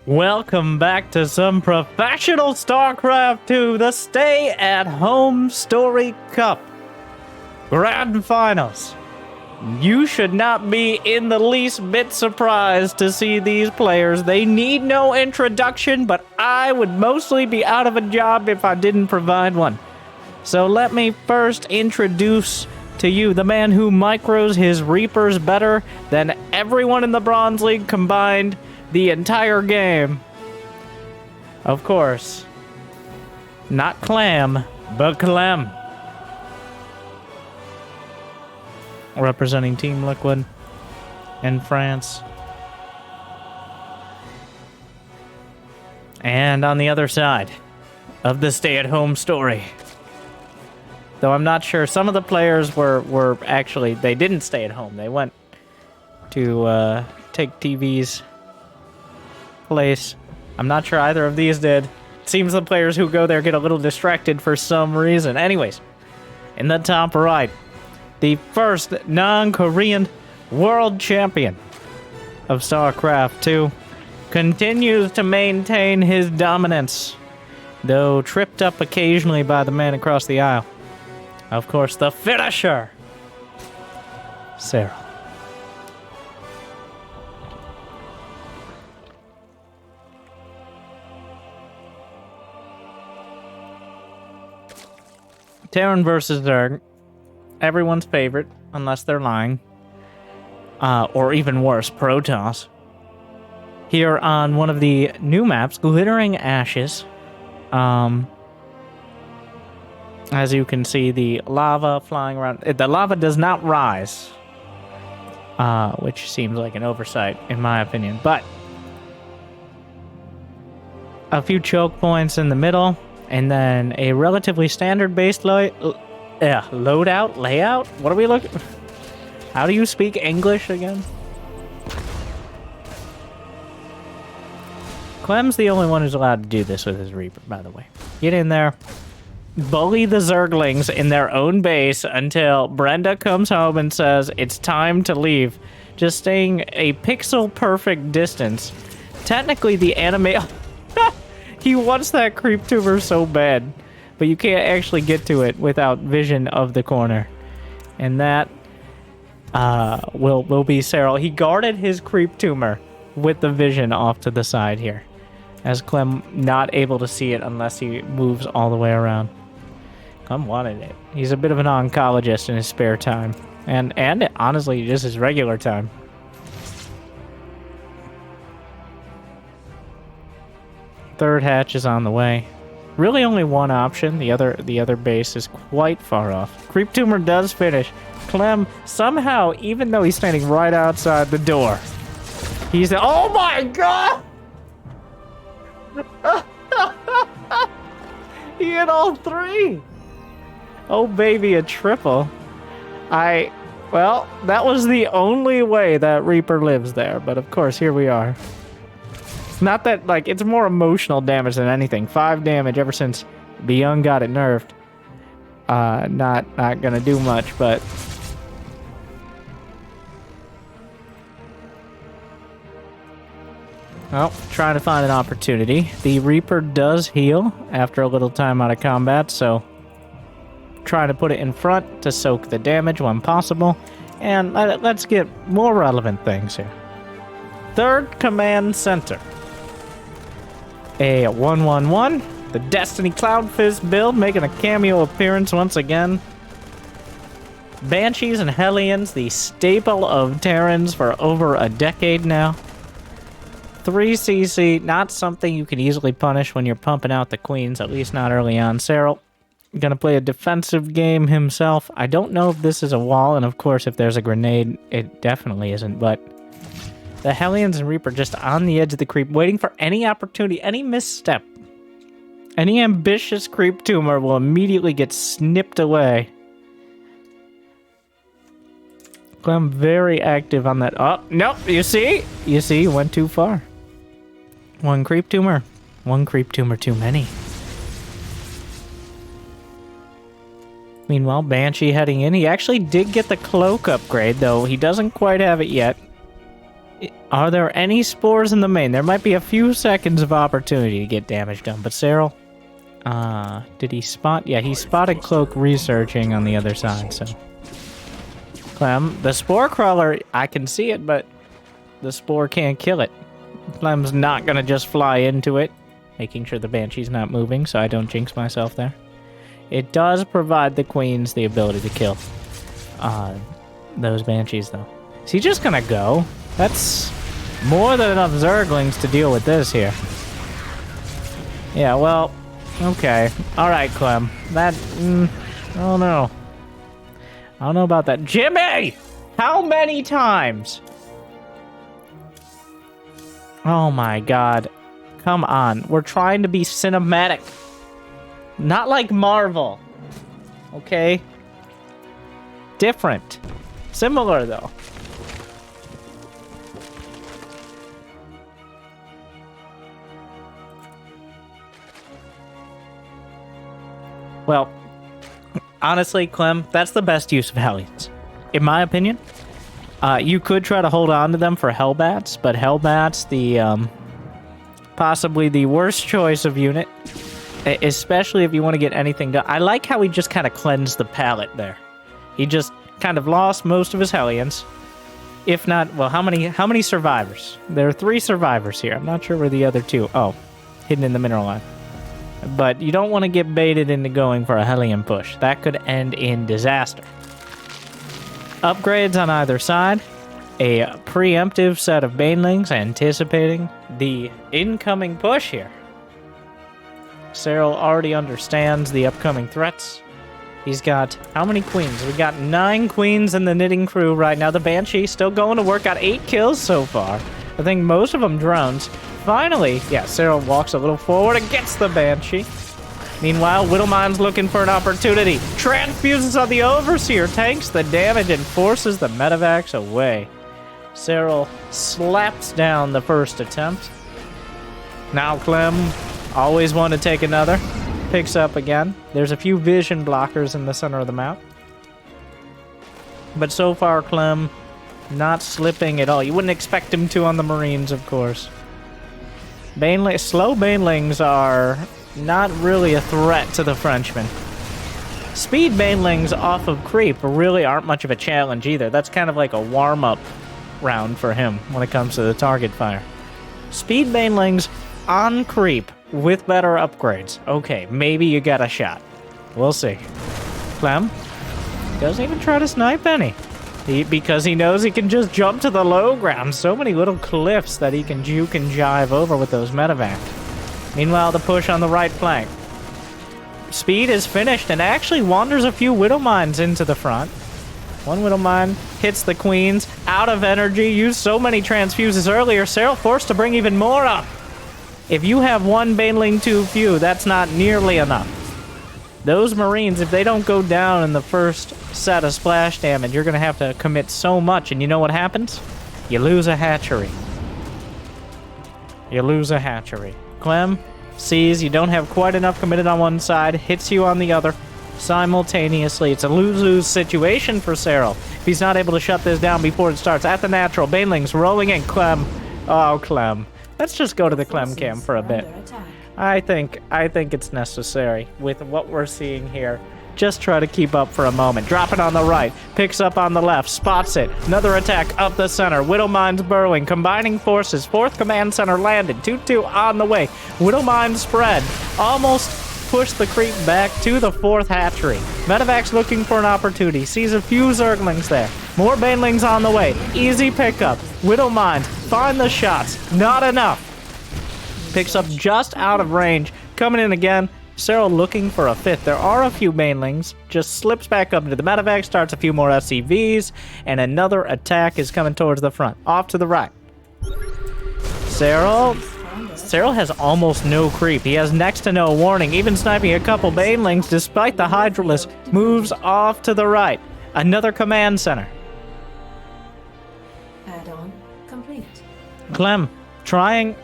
Welcome back to some professional StarCraft 2, the Stay-at-Home Story Cup Grand Finals. You should not be in the least bit surprised to see these players. They need no introduction, but I would mostly be out of a job if I didn't provide one. So let me first introduce to you the man who micros his Reapers better than everyone in the Bronze League combined the entire game. Of course. Not Clam, but Clem. Representing Team Liquid in France. And on the other side of the stay-at-home story. Though I'm not sure, some of the players were actually, they didn't stay at home. They went to take TV's place. I'm not sure either of these did. It seems the players who go there get a little distracted for some reason. Anyways, in the top right, the first non-Korean world champion of StarCraft 2 continues to maintain his dominance, though tripped up occasionally by the man across the aisle. Of course, the finisher, Serral. Terran versus Zerg. Everyone's favorite, unless they're lying. Or even worse, Protoss. Here on one of the new maps, Glittering Ashes. As you can see, the lava flying around. The lava does not rise. Which seems like an oversight, in my opinion. But a few choke points in the middle. And then a relatively standard base loadout? Layout? What are we looking... How do you speak English again? Clem's the only one who's allowed to do this with his Reaper, by the way. Get in there. Bully the Zerglings in their own base until Brenda comes home and says it's time to leave. Just staying a pixel-perfect distance. Technically, the anime... He wants that creep tumor so bad, but you can't actually get to it without vision of the corner. And that will be Serral. He guarded his creep tumor with the vision off to the side here, as Clem not able to see it unless he moves all the way around. Clem wanted it. He's a bit of an oncologist in his spare time, and honestly, just his regular time. Third hatch is on the way. Really only one option. The other base is quite far off. Creep tumor does finish. Clem somehow, even though he's standing right outside the door, he's... Oh my god! He hit all three! Oh baby, a triple. Well, that was the only way that Reaper lives there, but of course, here we are. Not that, like, it's more emotional damage than anything. 5 damage ever since Byung got it nerfed. Not gonna do much, but... Well, trying to find an opportunity. The Reaper does heal after a little time out of combat, so... Trying to put it in front to soak the damage when possible. And let's get more relevant things here. Third command center. A 1-1-1, the Destiny Cloud Fist build making a cameo appearance once again. Banshees and Hellions, the staple of Terrans for over a decade now. 3 CC, not something you can easily punish when you're pumping out the queens, at least not early on. Serral gonna play a defensive game himself. I don't know if this is a wall, and of course if there's a grenade, it definitely isn't, but... The Hellions and Reaper just on the edge of the creep, waiting for any opportunity, any misstep. Any ambitious creep tumor will immediately get snipped away. I'm very active on that. Oh, nope, you see? You see, went too far. One creep tumor too many. Meanwhile, Banshee heading in. He actually did get the cloak upgrade, though he doesn't quite have it yet. Are there any spores in the main? There might be a few seconds of opportunity to get damage done, but Serral, did he spot? Yeah, he spotted Cloak researching on the other side, so. Clem, the spore crawler, I can see it, but the spore can't kill it. Clem's not gonna just fly into it, making sure the Banshee's not moving so I don't jinx myself there. It does provide the queens the ability to kill those Banshees, though. Is he just gonna go? That's more than enough Zerglings to deal with this here. Yeah, well, okay. Alright, Clem. That, I don't know. I don't know about that. Jimmy! How many times? Oh my god. Come on. We're trying to be cinematic. Not like Marvel. Okay? Different. Similar, though. Well, honestly, Clem, that's the best use of Hellions. In my opinion, you could try to hold on to them for Hellbats, but Hellbats, the possibly the worst choice of unit, especially if you want to get anything done. I like how he just kind of cleansed the palette there. He just kind of lost most of his Hellions. If not, well, how many survivors? There are 3 survivors here. I'm not sure where the other 2. Oh, hidden in the mineral line. But you don't want to get baited into going for a Hellion push. That could end in disaster. Upgrades on either side. A preemptive set of Banelings anticipating the incoming push here. Serral already understands the upcoming threats. He's got how many queens? We got 9 queens in the knitting crew right now. The Banshee still going to work, got 8 kills so far. I think most of them drones. Finally, yeah, Serral walks a little forward and gets the Banshee. Meanwhile, Widowmine's looking for an opportunity. Transfuses on the Overseer, tanks the damage and forces the Medivacs away. Serral slaps down the first attempt. Now Clem, always want to take another. Picks up again. There's a few vision blockers in the center of the map. But so far, Clem, not slipping at all. You wouldn't expect him to on the Marines, of course. Slow Banelings are not really a threat to the Frenchman. Speed Banelings off of creep really aren't much of a challenge either. That's kind of like a warm-up round for him when it comes to the target fire. Speed Banelings on creep with better upgrades. Okay, maybe you got a shot. We'll see. Clem doesn't even try to snipe any. Because he knows he can just jump to the low ground. So many little cliffs that he can juke and jive over with those Medivacs. Meanwhile, the push on the right flank. Speed is finished and actually wanders a few Widowmines into the front. One Widowmine hits the queens, out of energy, used so many transfuses earlier. Serral forced to bring even more up. If you have one Baneling too few, that's not nearly enough. Those Marines, if they don't go down in the first set of splash damage, you're going to have to commit so much, and you know what happens? You lose a hatchery. You lose a hatchery. Clem sees you don't have quite enough committed on one side, hits you on the other simultaneously. It's a lose-lose situation for Serral. If he's not able to shut this down before it starts, at the natural, Banelings rolling in. Clem. Oh, Clem. Let's just go to the Clem cam for a bit. I think it's necessary with what we're seeing here. Just try to keep up for a moment. Drop it on the right. Picks up on the left. Spots it. Another attack up the center. Widowmine's burrowing. Combining forces. 4th command center landed. 2-2 on the way. Widowmine spread. Almost pushed the creep back to the 4th hatchery. Medevac's looking for an opportunity. Sees a few Zerglings there. More Banelings on the way. Easy pickup. Widowmines find the shots. Not enough. Picks up just out of range. Coming in again. Serral looking for a 5th. There are a few Banelings. Just slips back up into the Medevac. Starts a few more SCVs. And another attack is coming towards the front. Off to the right. Serral has almost no creep. He has next to no warning. Even sniping a couple Banelings despite the Hydralisk. Moves off to the right. Another command center. Add-on complete. Clem trying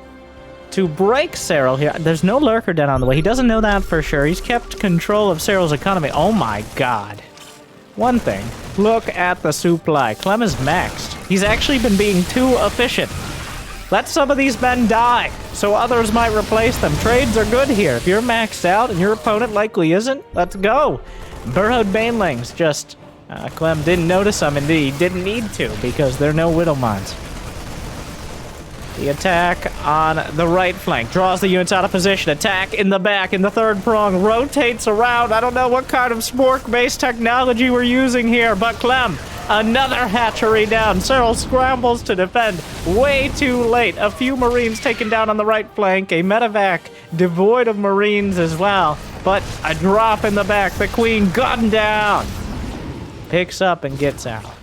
to break Serral here. There's no Lurker Den on the way. He doesn't know that for sure. He's kept control of Serral's economy. Oh my god. One thing. Look at the supply. Clem is maxed. He's actually been being too efficient. Let some of these men die, so others might replace them. Trades are good here. If you're maxed out and your opponent likely isn't, let's go. Burrowed Banelings, just... Clem didn't notice them, and he didn't need to, because there are no Widow Mines. The attack on the right flank draws the units out of position. Attack in the back, in the third prong, rotates around. I don't know what kind of spork-based technology we're using here, but Clem, another hatchery down. Serral scrambles to defend. Way too late. A few Marines taken down on the right flank. A medevac devoid of Marines as well. But a drop in the back. The Queen gunned down. Picks up and gets out.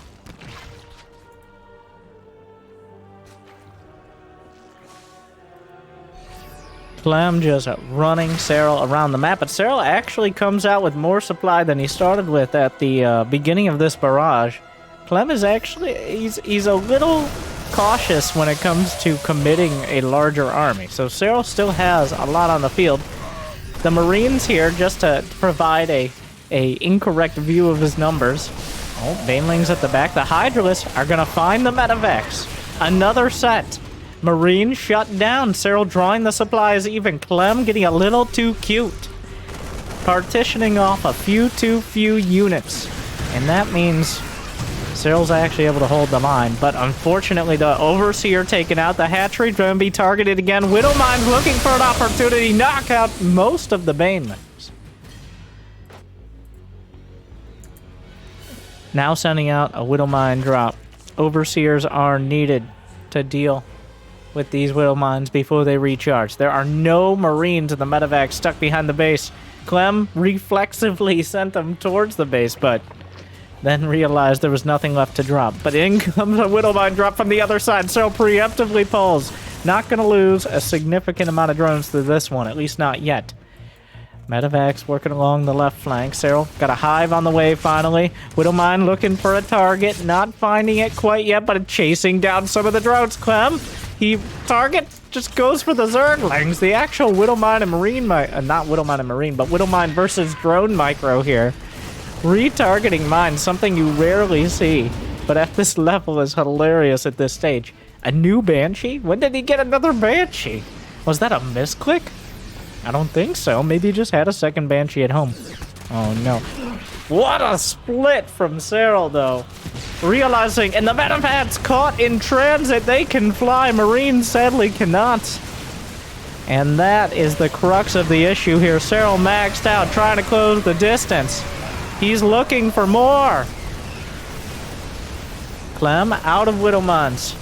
Clem just running Serral around the map, but Serral actually comes out with more supply than he started with at the beginning of this barrage. Clem is actually, he's a little cautious when it comes to committing a larger army, so Serral still has a lot on the field. The Marines here, just to provide a incorrect view of his numbers. Oh, Banelings at the back. The Hydralisks are going to find the medevacs. Another set. Marines shut down. Serral drawing the supplies even. Clem getting a little too cute. Partitioning off a few too few units. And that means Serral's actually able to hold the line. But unfortunately, the Overseer taken out. The hatchery going to be targeted again. Widow Mine's looking for an opportunity. Knock out most of the Banelings. Now sending out a Widow Mine drop. Overseers are needed to deal with these Widow Mines before they recharge. There are no Marines in the medevac stuck behind the base. Clem reflexively sent them towards the base, but then realized there was nothing left to drop. But in comes a Widow Mine drop from the other side. So preemptively pulls. Not going to lose a significant amount of drones through this one, at least not yet. Medevac's working along the left flank. Serral got a hive on the way finally. Widow Mine looking for a target. Not finding it quite yet, but chasing down some of the drones. Clem, he target just goes for the Zerglings. The actual Widow Mine and Marine, not Widow Mine and Marine, but Widow Mine versus drone micro here. Retargeting mines, something you rarely see, but at this level is hilarious at this stage. A new Banshee? When did he get another Banshee? Was that a misclick? I don't think so. Maybe he just had a second Banshee at home. Oh no. What a split from Serral though. Realizing, and the Medevac's caught in transit. They can fly. Marines sadly cannot. And that is the crux of the issue here. Serral maxed out, trying to close the distance. He's looking for more. Clem out of Widow Mines.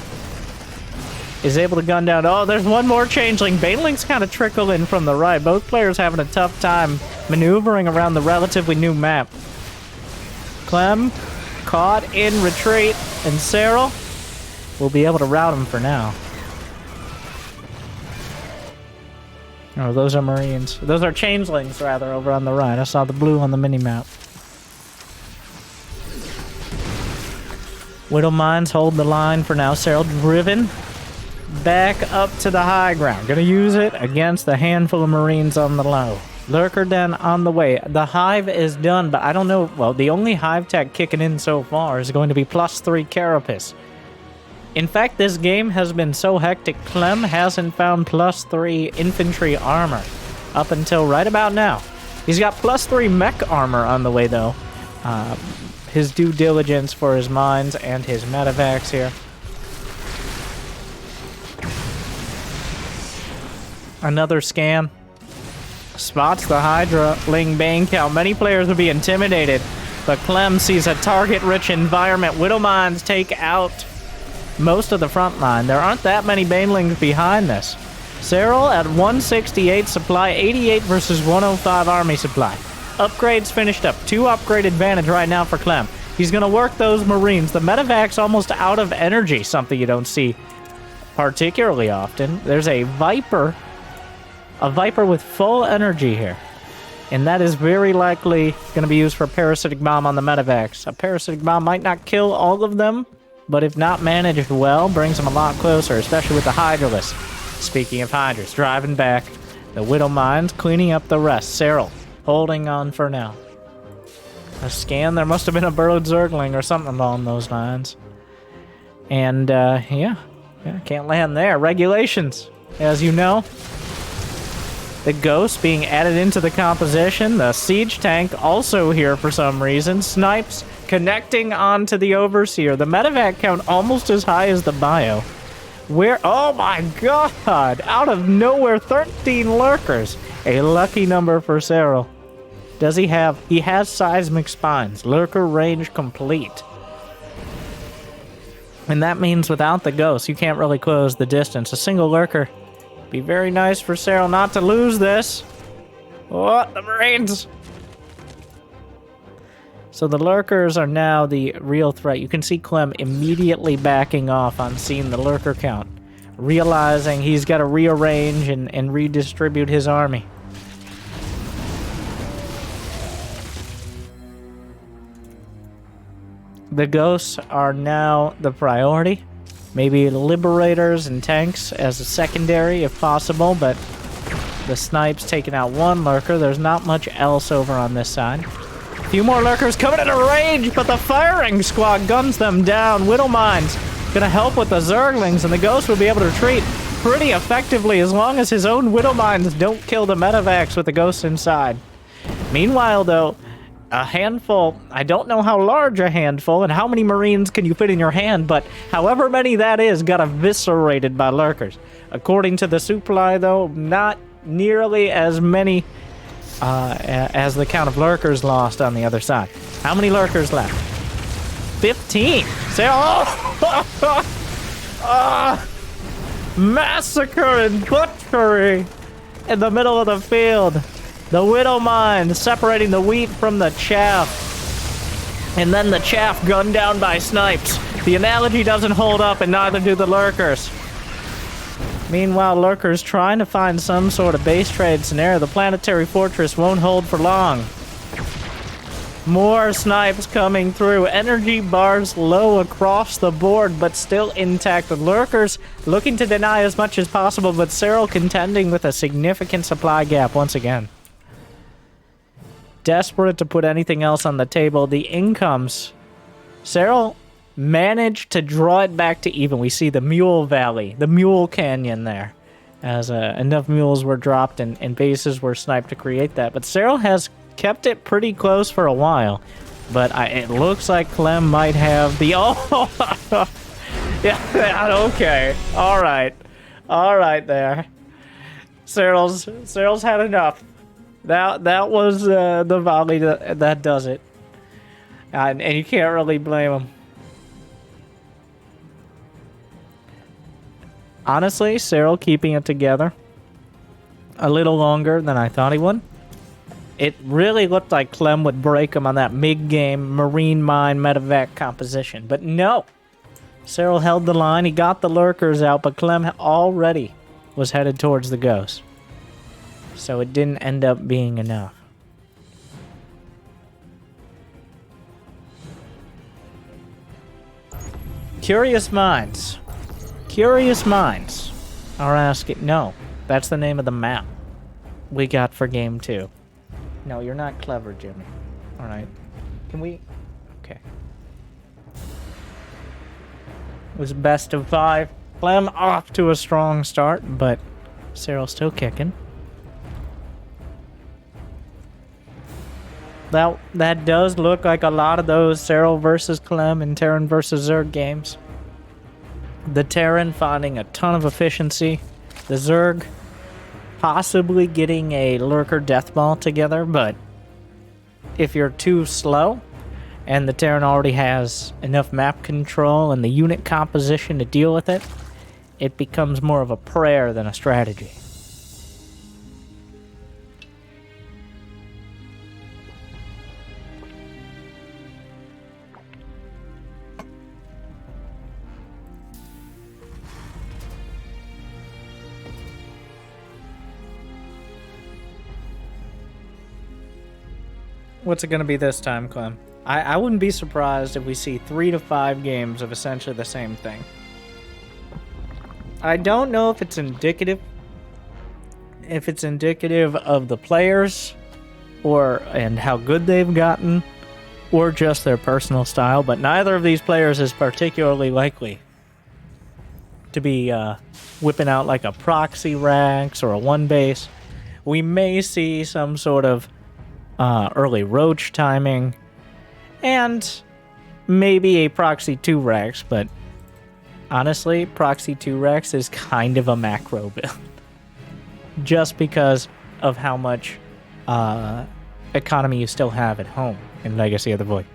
Is able to gun down. Oh, there's one more changeling. Banelings kind of trickle in from the right. Both players having a tough time maneuvering around the relatively new map. Clem caught in retreat, and Serral will be able to rout him for now. Oh, those are Marines. Those are changelings, rather, over on the right. I saw the blue on the mini-map. Widow Mines hold the line for now. Serral driven back up to the high ground. Gonna use it against the handful of Marines on the low. Lurker Den on the way. The hive is done, but I don't know. Well, the only hive tech kicking in so far is going to be +3 Carapace. In fact, this game has been so hectic, Clem hasn't found +3 infantry armor up until right about now. He's got +3 mech armor on the way, though. His due diligence for his mines and his medevacs here. Another scan. Spots the Hydra Ling Bane count. Many players would be intimidated, but Clem sees a target-rich environment. Widow Mines take out most of the front line. There aren't that many Banelings behind this. Serral at 168 supply, 88 versus 105 army supply. Upgrades finished up. 2 upgrade advantage right now for Clem. He's going to work those Marines. The medevac's almost out of energy, something you don't see particularly often. There's a Viper with full energy here. And that is very likely going to be used for a parasitic bomb on the medevacs. A parasitic bomb might not kill all of them, but if not managed well, brings them a lot closer, especially with the Hydralisks. Speaking of Hydras, driving back. The Widow Mines cleaning up the rest. Serral holding on for now. A scan, there must have been a burrowed Zergling or something along those lines. And, yeah, can't land there. Regulations, as you know. The Ghost being added into the composition. The Siege Tank also here for some reason. Snipes connecting onto the Overseer. The medevac count almost as high as the bio. Where? Oh my god! Out of nowhere, 13 lurkers. A lucky number for Serral. Does he have? He has seismic spines. Lurker range complete. And that means without the Ghost, you can't really close the distance. A single lurker. Be very nice for Serral not to lose this. Oh, the Marines! So the lurkers are now the real threat. You can see Clem immediately backing off on seeing the lurker count, realizing he's got to rearrange and redistribute his army. The Ghosts are now the priority. Maybe Liberators and tanks as a secondary if possible, but the Snipes taking out one lurker. There's not much else over on this side. A few more lurkers coming into range, but the firing squad guns them down. Widowmine's gonna help with the Zerglings, and the Ghost will be able to retreat pretty effectively as long as his own Widowmines don't kill the medevacs with the Ghost inside. Meanwhile, though, a handful, I don't know how large a handful and how many Marines can you fit in your hand, but however many that is got eviscerated by lurkers. According to the supply, though, not nearly as many as the count of lurkers lost on the other side. How many lurkers left? 15! Say, massacre and butchery in the middle of the field. The Widow Mine separating the wheat from the chaff. And then the chaff gunned down by snipes. The analogy doesn't hold up, and neither do the lurkers. Meanwhile, lurkers trying to find some sort of base trade scenario. The planetary fortress won't hold for long. More snipes coming through. Energy bars low across the board, but still intact. The lurkers looking to deny as much as possible, but Serral contending with a significant supply gap once again. Desperate to put anything else on the table. The incomes. Serral managed to draw it back to even. We see the Mule Valley, the Mule Canyon there, as enough mules were dropped and bases were sniped to create that. But Serral has kept it pretty close for a while. But it looks like Clem might have the... Oh! Yeah, okay. All right there. Serral's had enough. That was the volley that does it. And you can't really blame him. Honestly, Serral keeping it together a little longer than I thought he would. It really looked like Clem would break him on that mid-game Marine Mine medevac composition. But no. Serral held the line. He got the lurkers out, but Clem already was headed towards the Ghost. So it didn't end up being enough. Curious minds are asking... No, that's the name of the map we got for game 2. No, you're not clever, Jimmy. Alright. Can we... Okay. It was best of 5. Clem off to a strong start, but Serral still kicking. That does look like a lot of those Serral versus Clem and Terran versus Zerg games. The Terran finding a ton of efficiency. The Zerg possibly getting a lurker death ball together, but if you're too slow and the Terran already has enough map control and the unit composition to deal with it, it becomes more of a prayer than a strategy. What's it going to be this time, Clem? I wouldn't be surprised if we see 3 to 5 games of essentially the same thing. I don't know if it's indicative of the players and how good they've gotten, or just their personal style, but neither of these players is particularly likely to be whipping out like a proxy Rax or a 1 base. We may see some sort of early roach timing, and maybe a proxy 2 Rax, but honestly, proxy 2 Rax is kind of a macro build. Just because of how much economy you still have at home in Legacy of the Void.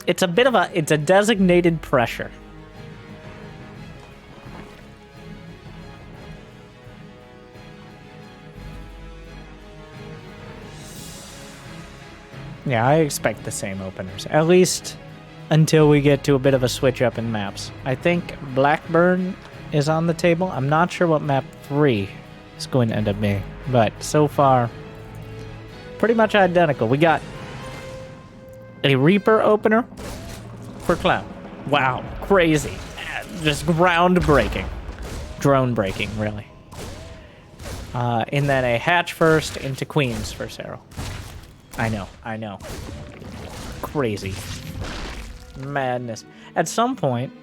It's a bit of it's a designated pressure. Yeah, I expect the same openers. At least until we get to a bit of a switch up in maps. I think Blackburn is on the table. I'm not sure what map 3 is going to end up being. But so far, pretty much identical. We got a Reaper opener for Clem. Wow, crazy. Just groundbreaking. Drone breaking, really. And then a hatch first into Queens for Serral. I know. Crazy. Madness. At some point,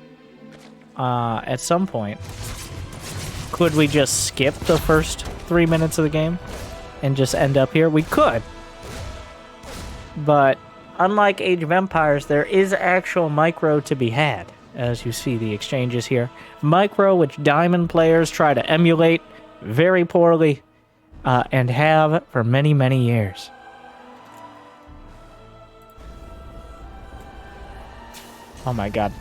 could we just skip the first 3 minutes of the game and just end up here? We could. But unlike Age of Empires, there is actual micro to be had, as you see the exchanges here. Micro, which Diamond players try to emulate very poorly, and have for many, many years. Oh my god.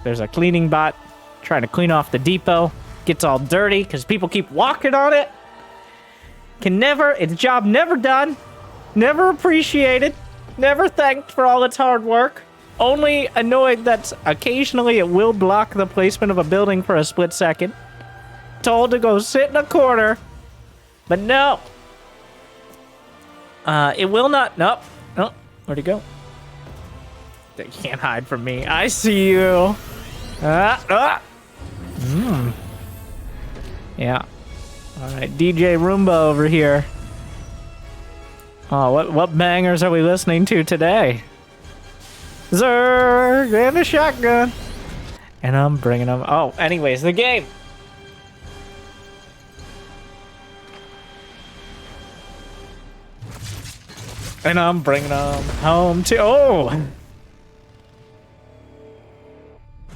There's a cleaning bot trying to clean off the depot. Gets all dirty because people keep walking on it. Its job never done. Never appreciated. Never thanked for all its hard work. Only annoyed that occasionally it will block the placement of a building for a split second. Told to go sit in a corner. But no. It will not. Nope. Oh, where'd it go? They can't hide from me. I see you. Yeah. All right, DJ Roomba over here. Oh, what bangers are we listening to today? Zerg and a shotgun. And I'm bringing them. Oh, anyways, the game. And I'm bringing them home to. Oh.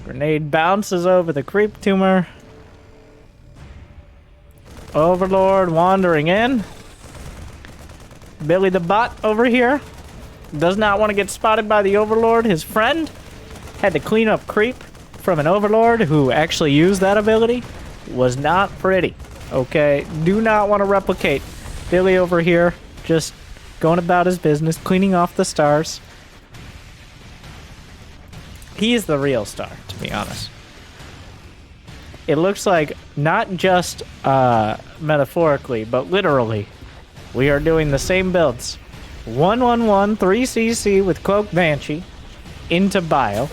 Grenade bounces over the creep tumor. Overlord wandering in. Billy the bot over here does not want to get spotted by the Overlord. His friend had to clean up creep from an Overlord who actually used that ability. Was not pretty. Okay, do not want to replicate Billy over here. Just going about his business, cleaning off the stars. He's the real star, to be honest. It looks like, not just metaphorically, but literally, we are doing the same builds. 1-1-1, 3CC with Cloak Banshee into Bio.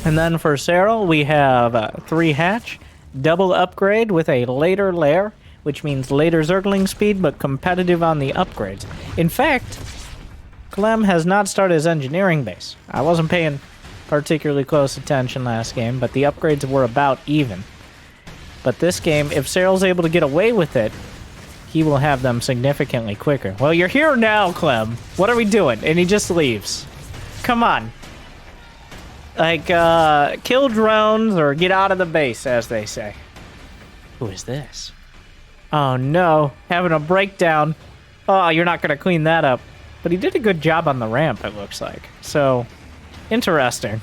And then for Serral, we have 3 hatch, double upgrade with a later lair, which means later Zergling speed, but competitive on the upgrades. In fact, Clem has not started his engineering base. I wasn't paying particularly close attention last game, but the upgrades were about even. But this game, if Serral's able to get away with it, he will have them significantly quicker. Well, you're here now, Clem. What are we doing? And he just leaves. Come on. Like, kill drones or get out of the base, as they say. Who is this? Oh, no. Having a breakdown. Oh, you're not going to clean that up. But he did a good job on the ramp, it looks like. So, interesting.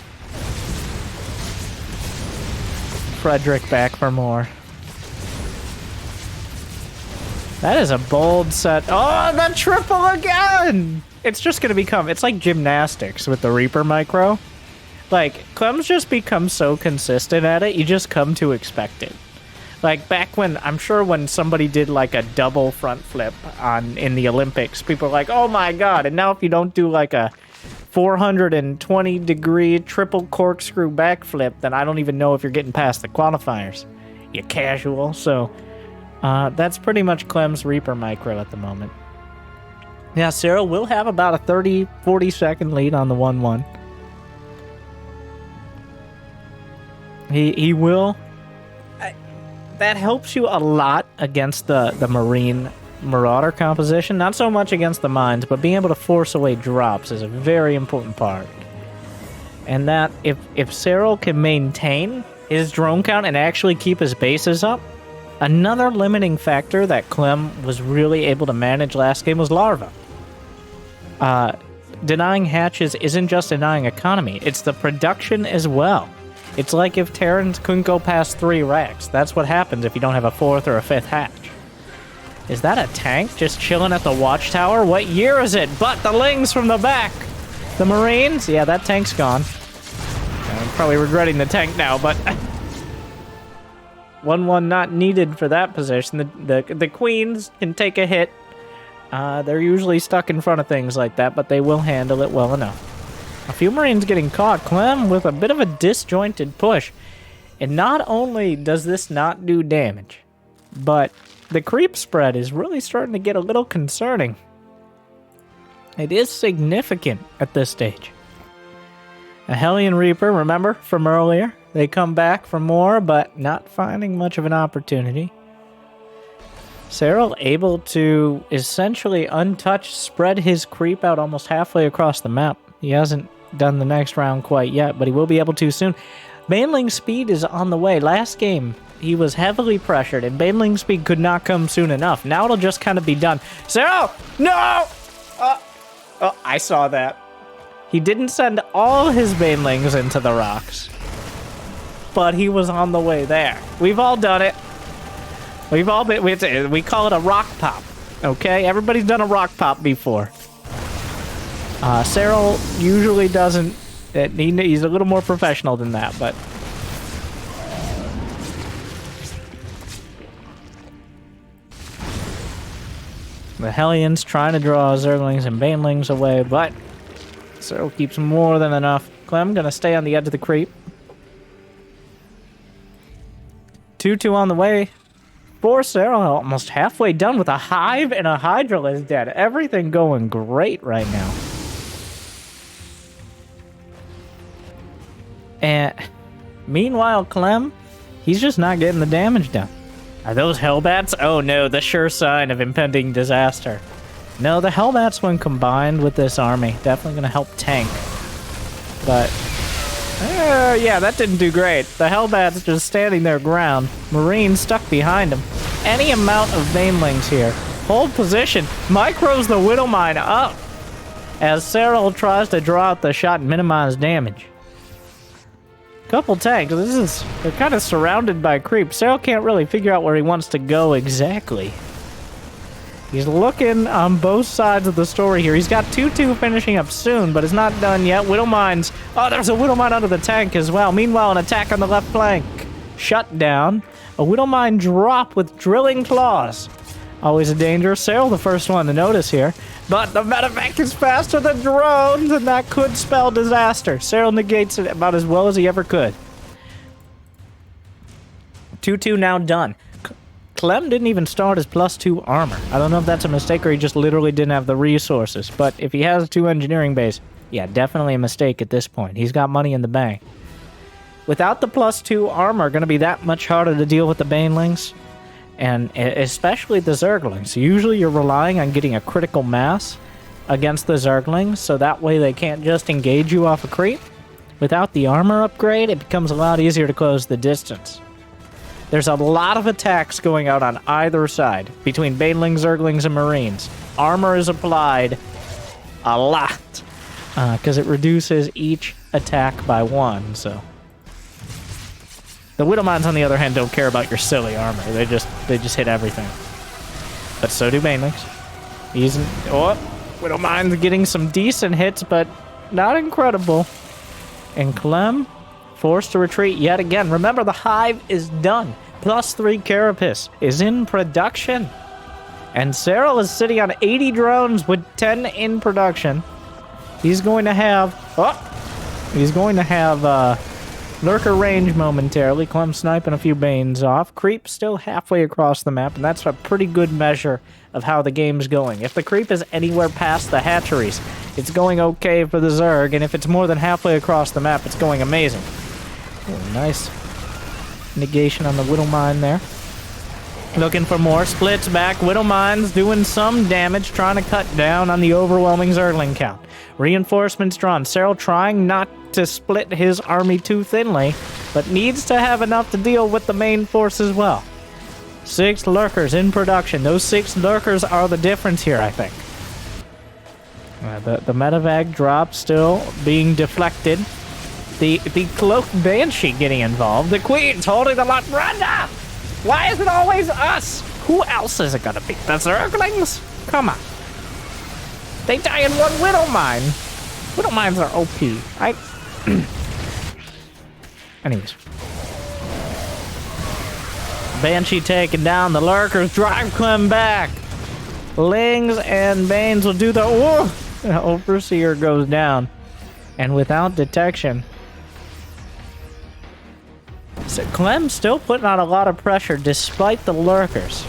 Frederick back for more. That is a bold set. Oh, the triple again! It's just going to become... It's like gymnastics with the Reaper micro. Like, Clem's just become so consistent at it, you just come to expect it. Like, back when... I'm sure when somebody did, like, a double front flip in the Olympics, people were like, oh my god. And now if you don't do, like, a 420-degree triple corkscrew backflip, then I don't even know if you're getting past the qualifiers. You casual. So, that's pretty much Clem's Reaper micro at the moment. Yeah, Serral will have about a 30-40 second lead on the 1-1. He will. That helps you a lot against the Marine Marauder composition. Not so much against the mines, but being able to force away drops is a very important part. And that, if Serral can maintain his drone count and actually keep his bases up, another limiting factor that Clem was really able to manage last game was larva. Denying hatches isn't just denying economy, it's the production as well. It's like if Terrans couldn't go past 3 racks. That's what happens if you don't have a 4th or a 5th hatch. Is that a tank just chilling at the watchtower? What year is it? But the Lings from the back! The Marines? Yeah, that tank's gone. I'm probably regretting the tank now, but... 1-1 not needed for that position. The Queens can take a hit. They're usually stuck in front of things like that, but they will handle it well enough. A few Marines getting caught. Clem with a bit of a disjointed push. And not only does this not do damage, but the creep spread is really starting to get a little concerning. It is significant at this stage. A Hellion Reaper, remember from earlier? They come back for more, but not finding much of an opportunity. Serral able to essentially untouched spread his creep out almost halfway across the map. He hasn't done the next round quite yet, but he will be able to soon. Baneling speed is on the way. Last game, he was heavily pressured, and Baneling speed could not come soon enough. Now it'll just kind of be done. Serral! No! Oh, I saw that. He didn't send all his Banelings into the rocks, but he was on the way there. We've all done it. We've all been... We call it a rock pop, okay? Everybody's done a rock pop before. Serral usually doesn't... He's a little more professional than that, but... The Hellions trying to draw Zerglings and Banelings away, but... Serral keeps more than enough. Clem gonna stay on the edge of the creep. 2-2 on the way. For Serral, almost halfway done with a Hive and a Hydra is dead. Everything going great right now. And meanwhile, Clem, he's just not getting the damage done. Are those Hellbats? Oh no, the sure sign of impending disaster. No, the Hellbats, when combined with this army, definitely going to help tank. But, yeah, that didn't do great. The Hellbats just standing their ground. Marines stuck behind them. Any amount of Banelings here. Hold position. Micros the Widowmine up as Serral tries to draw out the shot and minimize damage. Couple tanks. They're kind of surrounded by creep. Serral can't really figure out where he wants to go exactly. He's looking on both sides of the story here. He's got 2-2 finishing up soon, but it's not done yet. Widowmines. Oh, there's a Widowmine under the tank as well. Meanwhile, an attack on the left flank. Shut down. A Widowmine drop with drilling claws. Always a danger. Serral the first one to notice here. But the medevac is faster than drones, and that could spell disaster. Serral negates it about as well as he ever could. 2-2 now done. Clem didn't even start his +2 armor. I don't know if that's a mistake or he just literally didn't have the resources. But if he has 2 engineering base, yeah, definitely a mistake at this point. He's got money in the bank. Without the +2 armor, going to be that much harder to deal with the Banelings. And especially the Zerglings. Usually you're relying on getting a critical mass against the Zerglings, so that way they can't just engage you off a creep. Without the armor upgrade, it becomes a lot easier to close the distance. There's a lot of attacks going out on either side, between Banelings, Zerglings, and Marines. Armor is applied a lot, because it reduces each attack by 1, so... The Widowmines, on the other hand, don't care about your silly armor. They just hit everything. But so do Banelings. Widowmine's getting some decent hits, but not incredible. And Clem forced to retreat yet again. Remember, the Hive is done. +3 Carapace is in production. And Serral is sitting on 80 drones with 10 in production. He's going to have... Lurker range momentarily. Clem sniping a few Banes off. Creep still halfway across the map, and that's a pretty good measure of how the game's going. If the creep is anywhere past the hatcheries, it's going okay for the Zerg, and if it's more than halfway across the map, it's going amazing. Oh, nice negation on the Whittle Mine there. Looking for more. Splits back. Whittle Mine's doing some damage, trying to cut down on the overwhelming Zergling count. Reinforcements drawn. Serral trying not to split his army too thinly, but needs to have enough to deal with the main force as well. 6 lurkers in production. Those 6 lurkers are the difference here, I think. The medevac drop still being deflected. The cloaked banshee getting involved. The queen's holding the lot. Brenda! Why is it always us? Who else is it gonna be? The Zerglings? Come on. They die in one Whittle Mine. Whittle Mines are OP. Anyways. Banshee taking down the lurkers. Drive Clem back. Lings and Banes will do the... Whoa! Overseer goes down. And without detection... So Clem's still putting on a lot of pressure despite the lurkers.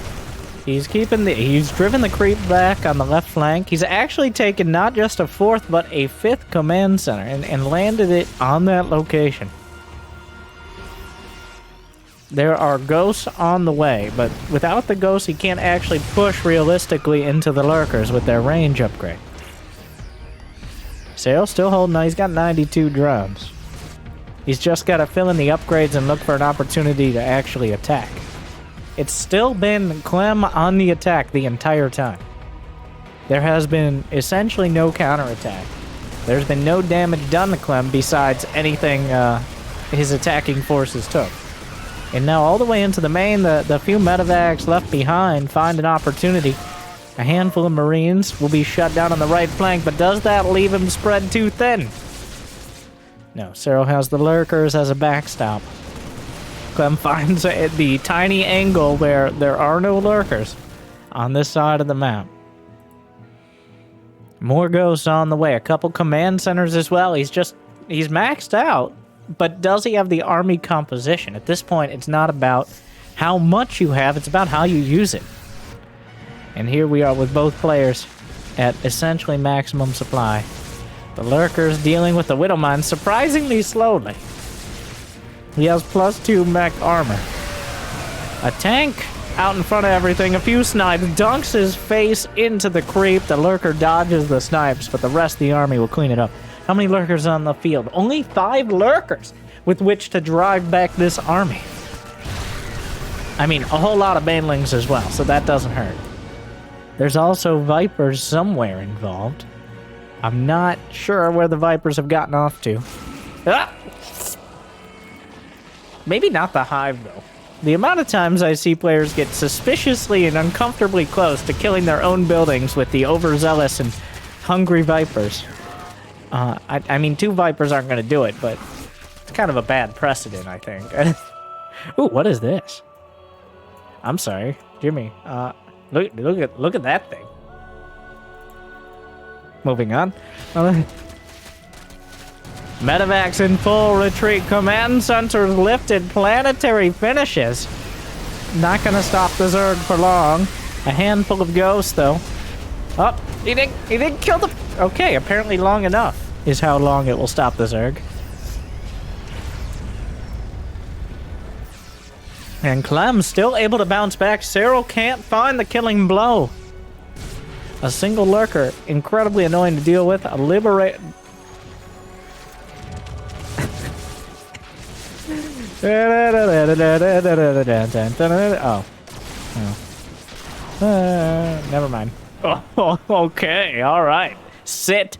He's driven the creep back on the left flank. He's actually taken not just a 4th, but a 5th command center and landed it on that location. There are ghosts on the way, but without the ghosts, he can't actually push realistically into the lurkers with their range upgrade. Serral still holding on. He's got 92 drones. He's just got to fill in the upgrades and look for an opportunity to actually attack. It's still been Clem on the attack the entire time. There has been essentially no counterattack. There's been no damage done to Clem besides anything his attacking forces took. And now all the way into the main, the few medevacs left behind find an opportunity. A handful of Marines will be shut down on the right flank, but does that leave him spread too thin? No, Serral has the lurkers as a backstop. Clem finds the tiny angle where there are no lurkers on this side of the map. More ghosts on the way. A couple command centers as well. He's maxed out, but does he have the army composition? At this point, it's not about how much you have, it's about how you use it. And here we are with both players at essentially maximum supply. The lurkers dealing with the Whittle Mine surprisingly slowly. He has +2 mech armor. A tank out in front of everything. A few snipes. Dunks his face into the creep. The lurker dodges the snipes, but the rest of the army will clean it up. How many lurkers on the field? Only 5 lurkers with which to drive back this army. I mean, a whole lot of banelings as well, so that doesn't hurt. There's also Vipers somewhere involved. I'm not sure where the Vipers have gotten off to. Ah! Maybe not the Hive, though. The amount of times I see players get suspiciously and uncomfortably close to killing their own buildings with the overzealous and hungry Vipers. I mean, 2 Vipers aren't going to do it, but it's kind of a bad precedent, I think. Ooh, what is this? I'm sorry, Jimmy. Look at that thing. Moving on. Medevacs in full retreat. Command centers lifted. Planetary finishes. Not gonna stop the Zerg for long. A handful of ghosts, though. Oh, he didn't kill the... Okay, apparently long enough is how long it will stop the Zerg. And Clem's still able to bounce back. Serral can't find the killing blow. A single lurker, incredibly annoying to deal with. A liberate... never mind. Oh, okay, alright. Sit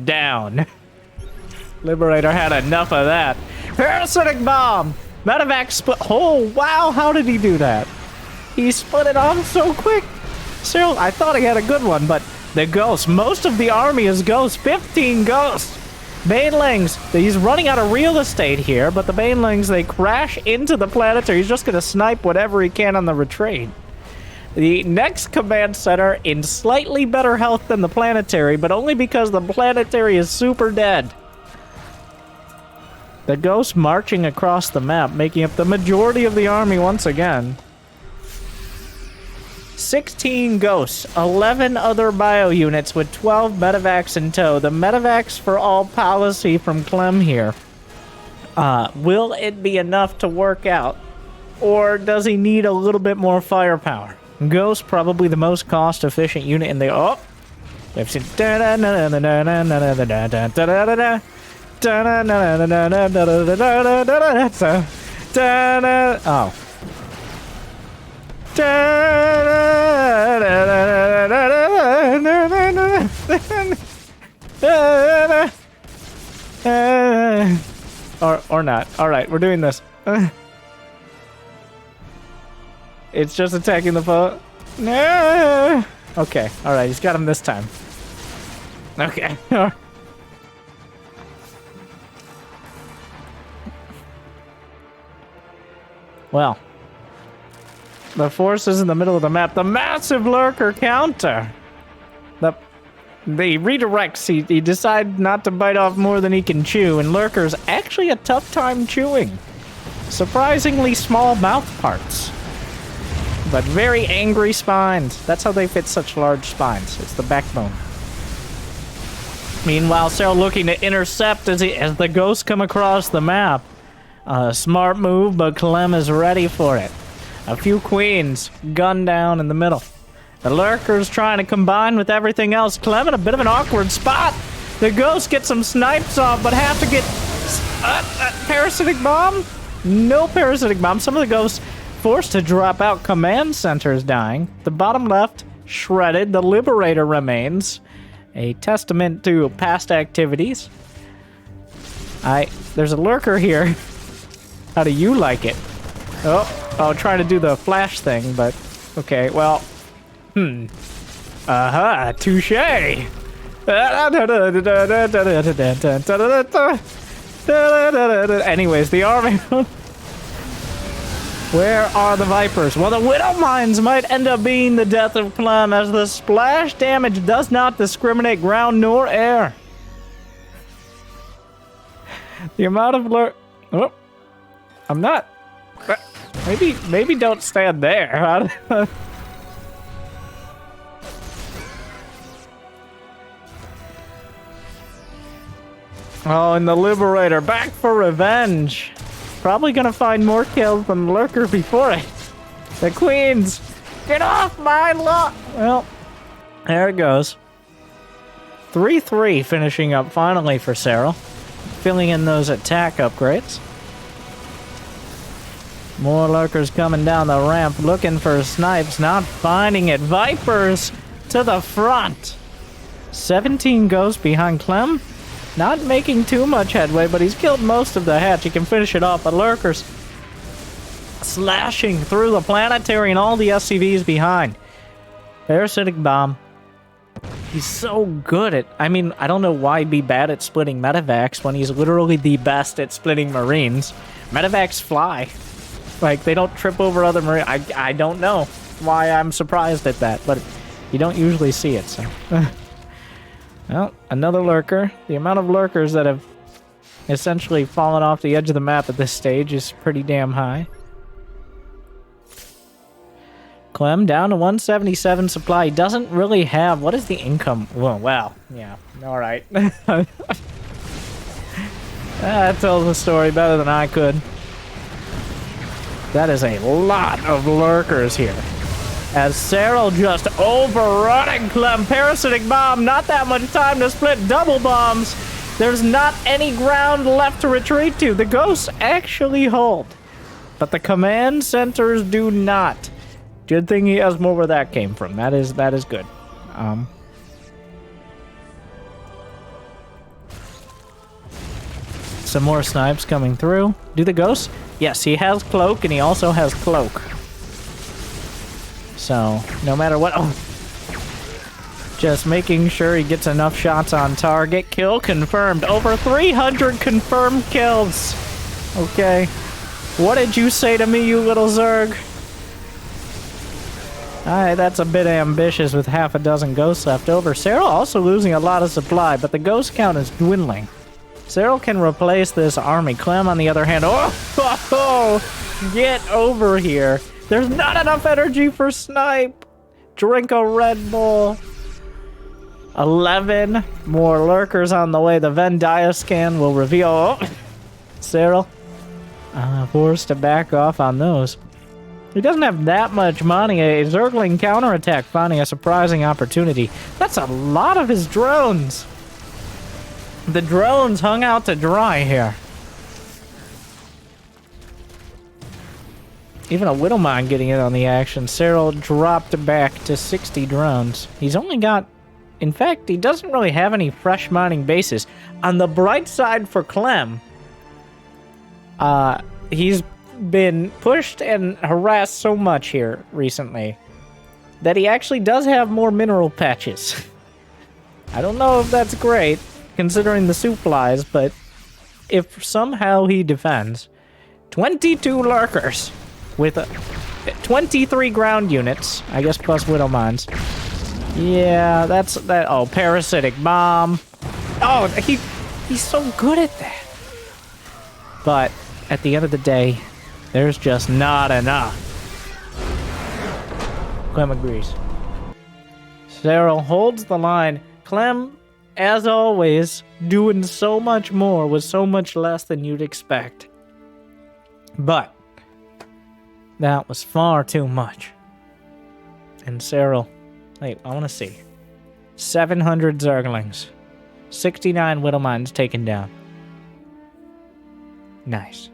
down. Liberator had enough of that. Parasitic bomb! Medevac split... Oh, wow, how did he do that? He split it off so quick. Serral, I thought he had a good one, but the ghosts. Most of the army is ghosts. 15 ghosts. Banelings. He's running out of real estate here, but the Banelings, they crash into the planetary. He's just going to snipe whatever he can on the retreat. The next command center in slightly better health than the planetary, but only because the planetary is super dead. The ghosts marching across the map, making up the majority of the army once again. 16 ghosts, 11 other bio units with 12 medevacs in tow. The medevacs for all policy from Clem here. Will it be enough to work out Or does he need a little bit more firepower? Ghost, probably the most cost-efficient unit in the... Oh! We've seen... Oh. Or not. Alright, we're doing this. It's just attacking the foe. No. Okay, alright, he's got him this time. Okay. Well. The forces in the middle of the map. The massive lurker counter. He redirects. He decides not to bite off more than he can chew, and lurker's actually a tough time chewing. Surprisingly small mouth parts. But very angry spines. That's how they fit such large spines. It's the backbone. Meanwhile, Serral looking to intercept as the ghosts come across the map. Smart move, but Clem is ready for it. A few queens, gun down in the middle. The lurker's trying to combine with everything else. Clem in a bit of an awkward spot. The ghosts get some snipes off, but have to get... parasitic bomb? No parasitic bomb. Some of the ghosts forced to drop out. Command center is dying. The bottom left, shredded. The Liberator remains. A testament to past activities. There's a lurker here. How do you like it? Oh, trying to do the flash thing, but... Okay, well... Aha, touche! Anyways, the army... Where are the Vipers? Well, the Widow Mines might end up being the death of Clem, as the splash damage does not discriminate ground nor air. The amount of Oh, I'm not... Maybe don't stand there. Oh, and the Liberator back for revenge. Probably gonna find more kills than the lurker before it. The queens, get off my lot. Well, there it goes. 3-3 finishing up finally for Serral, filling in those attack upgrades. More lurkers coming down the ramp, looking for snipes, not finding it. Vipers to the front. 17 ghosts behind Clem. Not making too much headway, but he's killed most of the hatch. He can finish it off, but lurkers slashing through the planetary and all the SCVs behind. Parasitic bomb. He's so good at... I mean, I don't know why he'd be bad at splitting medevacs when he's literally the best at splitting marines. Medevacs fly. Like, they don't trip over other marines. I don't know why I'm surprised at that, but you don't usually see it, so... Well, another lurker. The amount of lurkers that have essentially fallen off the edge of the map at this stage is pretty damn high. Clem down to 177 supply. He doesn't really have... What is the income? Well, yeah. Alright. That tells the story better than I could. That is a lot of lurkers here. As Serral just overrunning Clem. Parasitic bomb. Not that much time to split double bombs. There's not any ground left to retreat to. The ghosts actually hold. But the command centers do not. Good thing he has more where that came from. That is good. Some more snipes coming through. Do the ghosts? Yes, he has cloak and he also has cloak. So, no matter what... Oh. Just making sure he gets enough shots on target. Kill confirmed. Over 300 confirmed kills. Okay. What did you say to me, you little Zerg? Alright, that's a bit ambitious with half a dozen ghosts left over. Serral also losing a lot of supply, but the ghost count is dwindling. Serral can replace this army. Clem, on the other hand... Oh! Get over here. There's not enough energy for snipe. Drink a Red Bull. 11 more lurkers on the way. The Venn diascan will reveal... Oh. Serral Forced to back off on those. He doesn't have that much money. A Zergling counterattack finding a surprising opportunity. That's a lot of his drones. The drones hung out to dry here. Even a Widowmine getting in on the action. Serral dropped back to 60 drones. He's only got... In fact, he doesn't really have any fresh mining bases. On the bright side for Clem, he's been pushed and harassed so much here recently that he actually does have more mineral patches. I don't know if that's great, considering the supplies, but if somehow he defends, 22 lurkers with 23 ground units, I guess plus widow mines. Yeah, that's that. Oh, parasitic bomb. Oh, he's so good at that. But at the end of the day, there's just not enough. Clem agrees. Serral holds the line. Clem, as always, doing so much more with so much less than you'd expect. But that was far too much. And Serral, wait, I want to see. 700 Zerglings. 69 Widowmines taken down. Nice.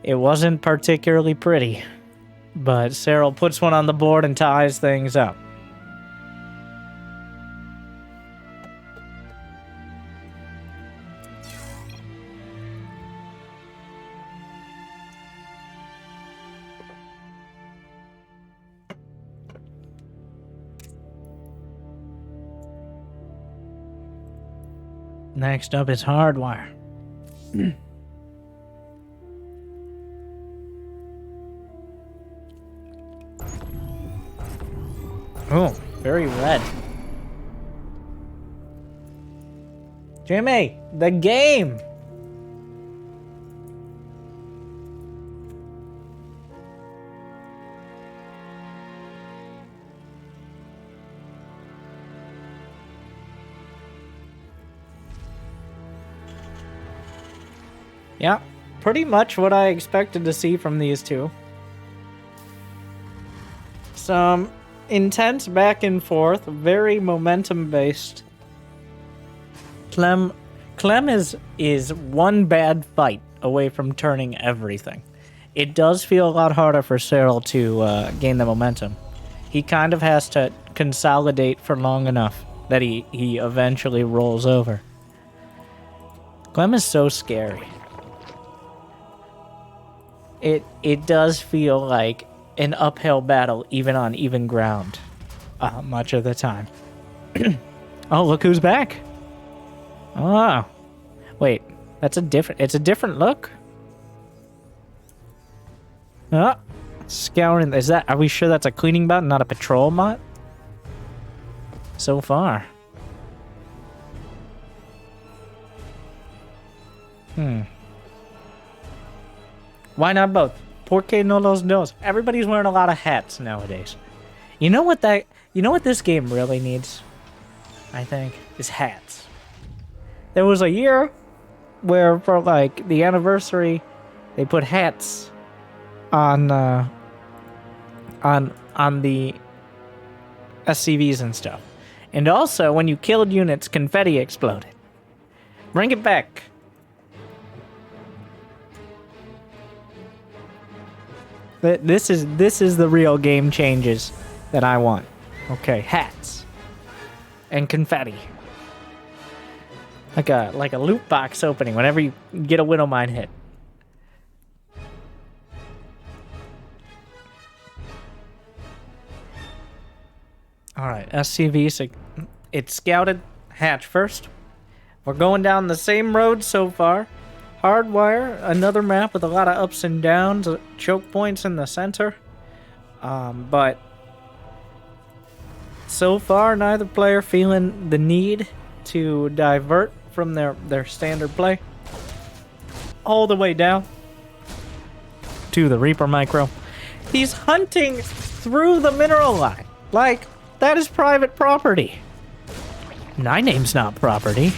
It wasn't particularly pretty, but Serral puts one on the board and ties things up. Next up is Hardwire. Oh, very red. Jimmy, the game! Yeah, pretty much what I expected to see from these two. Some intense back and forth, very momentum based. Clem is one bad fight away from turning everything. It does feel a lot harder for Serral to gain the momentum. He kind of has to consolidate for long enough that he eventually rolls over. Clem is so scary. It does feel like an uphill battle, even on even ground, much of the time. Oh, look who's back! Oh, wait, it's a different look. Oh, scouring. Are we sure that's a cleaning bot, not a patrol bot? So far. Why not both? Por qué no los dos? Everybody's wearing a lot of hats nowadays. You know what this game really needs? I think is hats. There was a year where for like the anniversary, they put hats on the SCVs and stuff. And also, when you killed units, confetti exploded. Bring it back. This is the real game changes that I want. Okay, hats and confetti, like a loot box opening whenever you get a Widowmine hit. All right, SCV. So it's scouted hatch first. We're going down the same road so far. Hardwire, another map with a lot of ups and downs, choke points in the center. But so far, neither player feeling the need to divert from their standard play. All the way down to the Reaper Micro. He's hunting through the mineral line. Like, that is private property. My name's not property.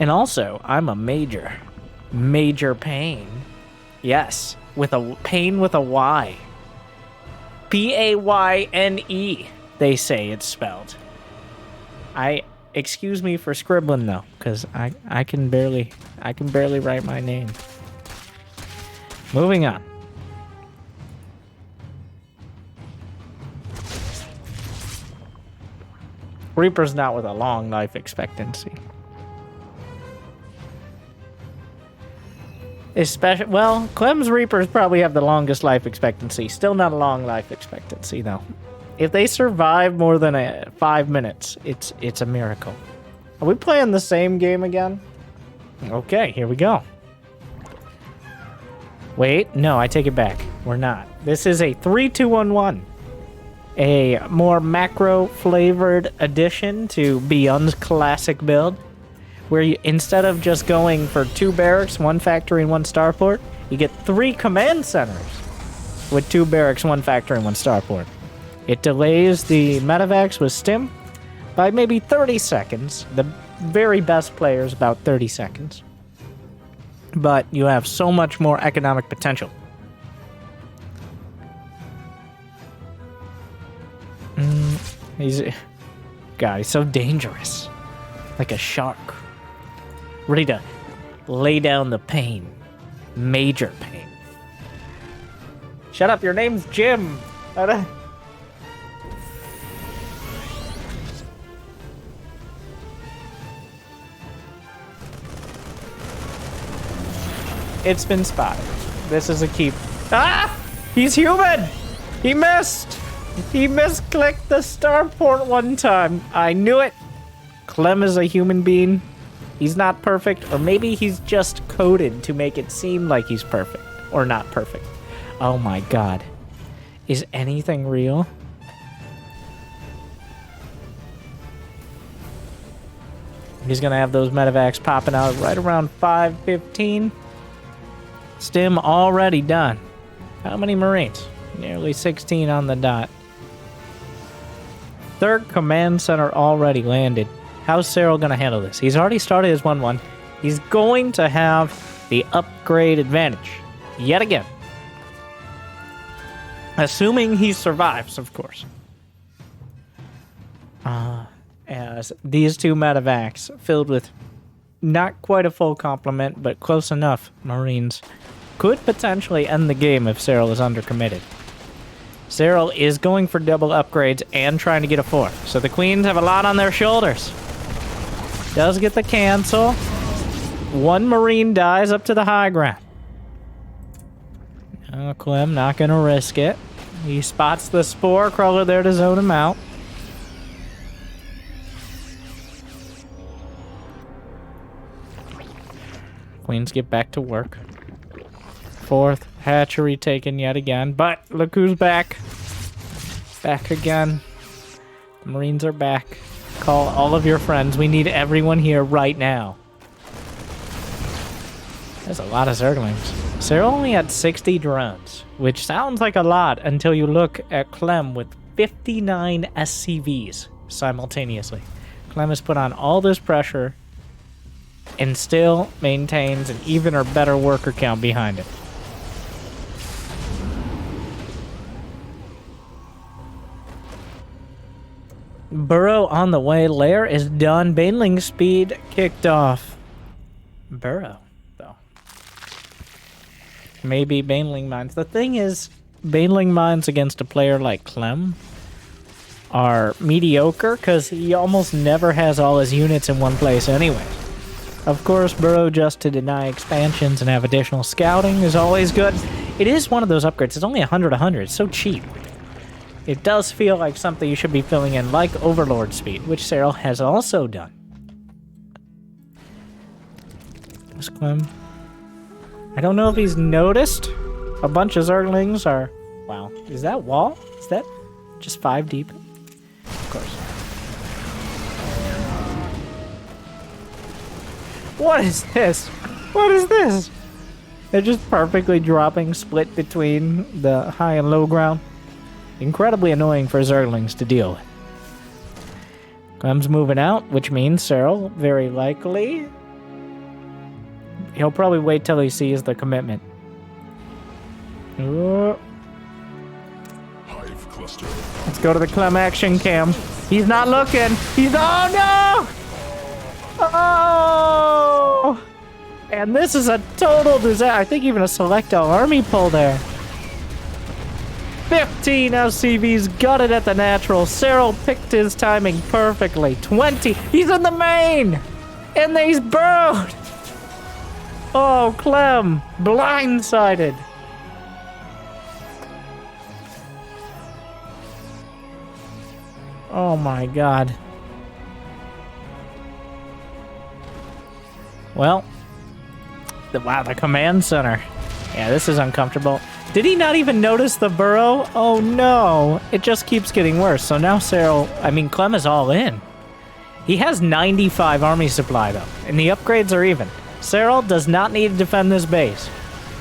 And also, I'm a major pain. Yes, with a pain with a Y. P-A-Y-N-E, they say it's spelled. Excuse me for scribbling though, because I can barely write my name. Moving on. Reaper's not with a long life expectancy. Especially, well, Clem's Reapers probably have the longest life expectancy. Still not a long life expectancy, though. If they survive more than 5 minutes, it's a miracle. Are we playing the same game again? Okay, here we go. Wait, no, I take it back. We're not. This is a 3-2-1-1. A more macro-flavored addition to Beyond's classic build, where you, instead of just going for 2 barracks, 1 factory, and 1 starport, you get 3 command centers with 2 barracks, 1 factory, and 1 starport. It delays the medevacs with stim by maybe 30 seconds. The very best players about 30 seconds. But you have so much more economic potential. God, he's so dangerous. Like a shark. Ready to lay down the pain. Major pain. Shut up, your name's Jim. It's been spotted. This is a keep. Ah! He's human! He missed! He misclicked the starport one time. I knew it. Clem is a human being. He's not perfect, or maybe he's just coded to make it seem like he's perfect, or not perfect. Oh my god. Is anything real? He's gonna have those medevacs popping out right around 5:15. Stim already done. How many Marines? Nearly 16 on the dot. 3rd command center already landed. How's Serral gonna handle this? He's already started his 1-1. He's going to have the upgrade advantage. Yet again. Assuming he survives, of course. As these 2 medevacs filled with not quite a full complement, but close enough Marines could potentially end the game if Serral is undercommitted. Serral is going for double upgrades and trying to get a 4. So the Queens have a lot on their shoulders. Does get the cancel. 1 Marine dies up to the high ground. Clem not going to risk it. He spots the Spore Crawler there to zone him out. Queens get back to work. 4th hatchery taken yet again, but look who's back. Back again. The Marines are back. Call all of your friends. We need everyone here right now. There's a lot of Zerglings. Serral only had 60 drones, which sounds like a lot until you look at Clem with 59 SCVs simultaneously. Clem has put on all this pressure and still maintains an even or better worker count behind it. Burrow on the way. Lair is done. Baneling speed kicked off. Burrow, though. Maybe Baneling mines. The thing is, Baneling mines against a player like Clem are mediocre because he almost never has all his units in one place anyway. Of course, Burrow just to deny expansions and have additional scouting is always good. It is one of those upgrades. It's only 100. It's so cheap. It does feel like something you should be filling in, like Overlord speed, which Serral has also done. This Clem. I don't know if he's noticed. A bunch of Zerglings are... Wow. Is that wall? Is that just 5 deep? Of course. What is this? What is this? They're just perfectly dropping split between the high and low ground. Incredibly annoying for Zerglings to deal with. Clem's moving out, which means Serral, very likely, He'll probably wait till he sees the commitment. Ooh. Hive cluster. Let's go to the Clem action cam. He's not looking. He's... Oh, no! Oh! And this is a total disaster. I think even a select army pull there. 15 SCVs gutted at the natural. Serral picked his timing perfectly. 20. He's in the main! And he's burrowed! Oh, Clem. Blindsided. Oh my god. Well. Wow, the command center. Yeah, this is uncomfortable. Did he not even notice the burrow? Oh no. It just keeps getting worse. So now Clem is all in. He has 95 army supply though, and the upgrades are even. Serral does not need to defend this base.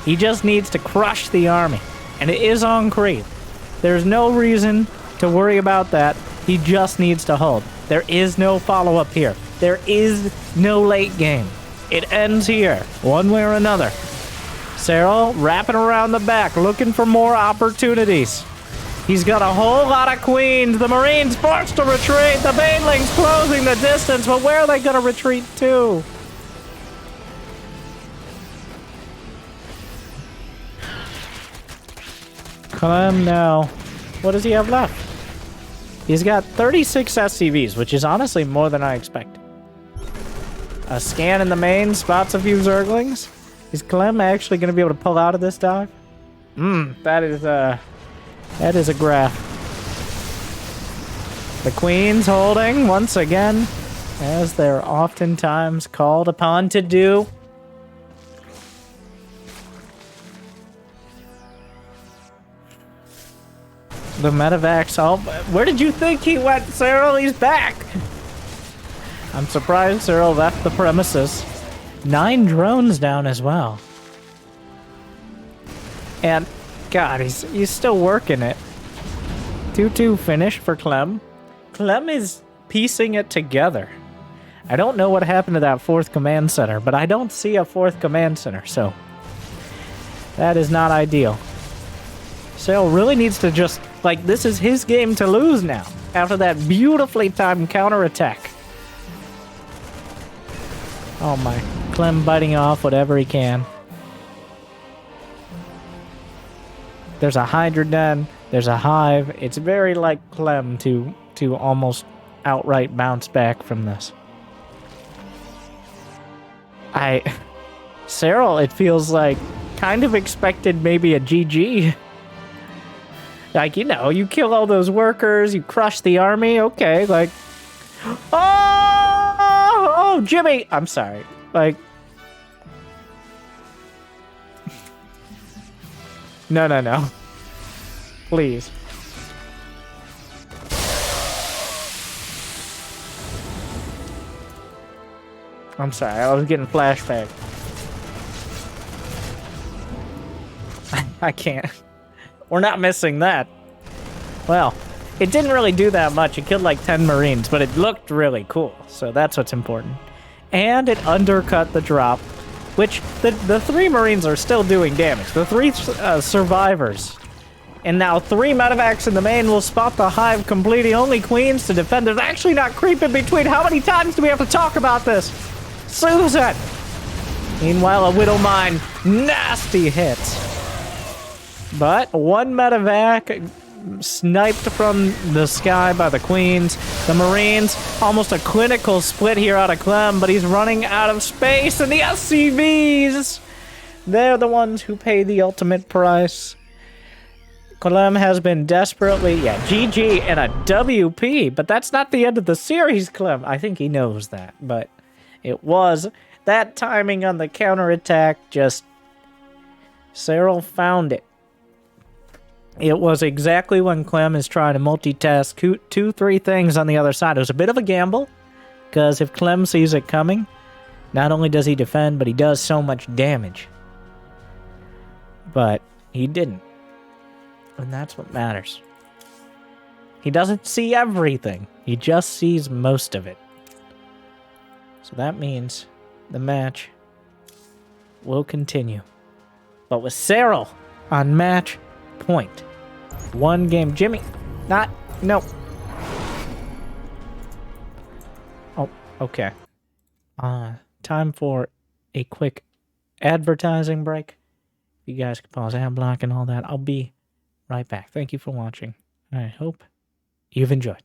He just needs to crush the army. And it is on creep. There's no reason to worry about that. He just needs to hold. There is no follow-up here. There is no late game. It ends here, one way or another. Serral wrapping around the back, looking for more opportunities. He's got a whole lot of queens. The Marines forced to retreat. The Banelings closing the distance, but where are they going to retreat to? Clem now. What does he have left? He's got 36 SCVs, which is honestly more than I expected. A scan in the main, spots a few Zerglings. Is Clem actually going to be able to pull out of this dog? That is a graph. The Queen's holding once again, as they're oftentimes called upon to do. The medevacs all... Where did you think he went, Serral? He's back! I'm surprised Serral left the premises. 9 drones down as well. And, God, he's still working it. 2-2 finish for Clem. Clem is piecing it together. I don't know what happened to that 4th command center, but I don't see a 4th command center, so... That is not ideal. Serral really needs to just... Like, this is his game to lose now, after that beautifully timed counterattack. Oh my, Clem biting off whatever he can. There's a Hydra Den, there's a Hive. It's very like Clem to almost outright bounce back from this. Serral, it feels like, kind of expected maybe a GG. Like, you know, you kill all those workers, you crush the army, okay, like... Oh, Jimmy! I'm sorry, like... No. Please. I'm sorry, I was getting flashback. I can't. We're not missing that. Well, it didn't really do that much. It killed like 10 Marines, but it looked really cool. So that's what's important. And it undercut the drop, which the 3 Marines are still doing damage. The 3 survivors. And now 3 medevacs in the main will spot the Hive completely. Only Queens to defend. There's actually not creep in between. How many times do we have to talk about this? Susan! Meanwhile, a Widow Mine. Nasty hits. But 1 medevac sniped from the sky by the Queens. The Marines, almost a clinical split here out of Clem, but he's running out of space. And the SCVs, they're the ones who pay the ultimate price. Clem has been desperately, GG and a WP, but that's not the end of the series, Clem. I think he knows that, but it was. That timing on the counterattack, just... Serral found it. It was exactly when Clem is trying to multitask 2-3 things on the other side. It was a bit of a gamble, because if Clem sees it coming, not only does he defend, but he does so much damage. But he didn't. And that's what matters. He doesn't see everything. He just sees most of it. So that means the match will continue. But with Serral on match point. One game. Jimmy, no. Oh, okay. Time for a quick advertising break. You guys can pause ad block and all that. I'll be right back. Thank you for watching. I hope you've enjoyed.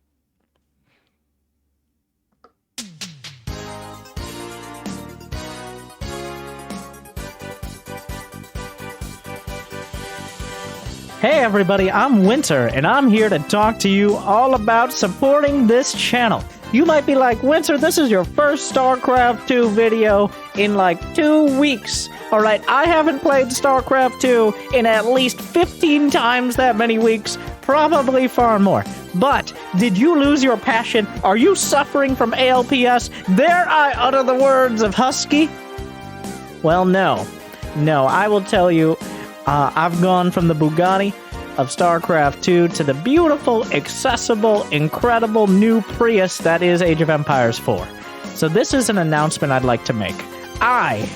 Hey everybody, I'm Winter, and I'm here to talk to you all about supporting this channel. You might be like, Winter, this is your first StarCraft 2 video in like 2 weeks. Alright, I haven't played StarCraft 2 in at least 15 times that many weeks, probably far more. But, did you lose your passion? Are you suffering from ALPS? Dare I utter the words of Husky? Well, no. No, I will tell you, I've gone from the Bugatti of StarCraft 2 to the beautiful, accessible, incredible new Prius that is Age of Empires 4. So this is an announcement I'd like to make. I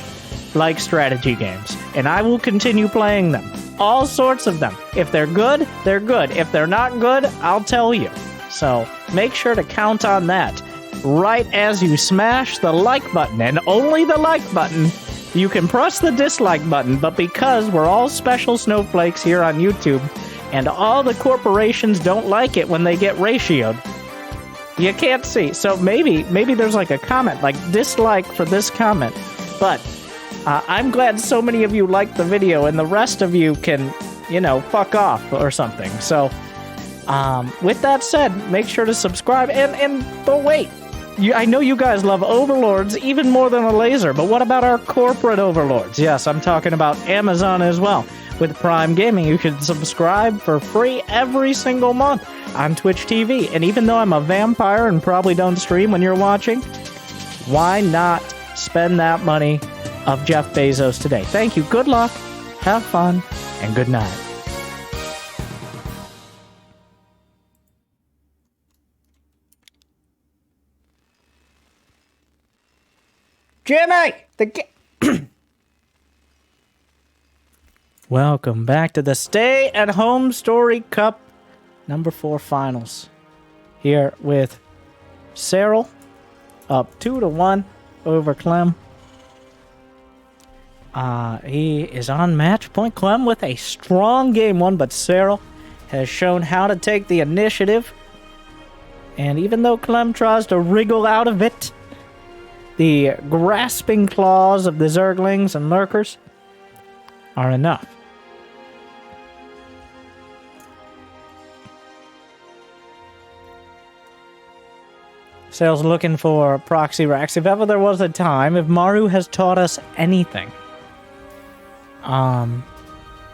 like strategy games, and I will continue playing them. All sorts of them. If they're good, they're good. If they're not good, I'll tell you. So make sure to count on that. Right as you smash the like button, and only the like button. You can press the dislike button, but because we're all special snowflakes here on YouTube, and all the corporations don't like it when they get ratioed, you can't see. So maybe there's like a comment, like dislike for this comment. But I'm glad so many of you liked the video, and the rest of you can, fuck off or something. So with that said, make sure to subscribe, but wait. I know you guys love overlords even more than a laser, but what about our corporate overlords? Yes, I'm talking about Amazon as well. With Prime Gaming, you can subscribe for free every single month on Twitch TV. And even though I'm a vampire and probably don't stream when you're watching, why not spend that money of Jeff Bezos today? Thank you, good luck, have fun, and good night. Jimmy! Welcome back to the Stay at Homestory Cup number 4 finals. Here with Serral up 2-1 over Clem. He is on match point. Clem with a strong game 1, but Serral has shown how to take the initiative. And even though Clem tries to wriggle out of it, the grasping claws of the Zerglings and Lurkers are enough. Serral's looking for proxy racks. If ever there was a time, if Maru has taught us anything,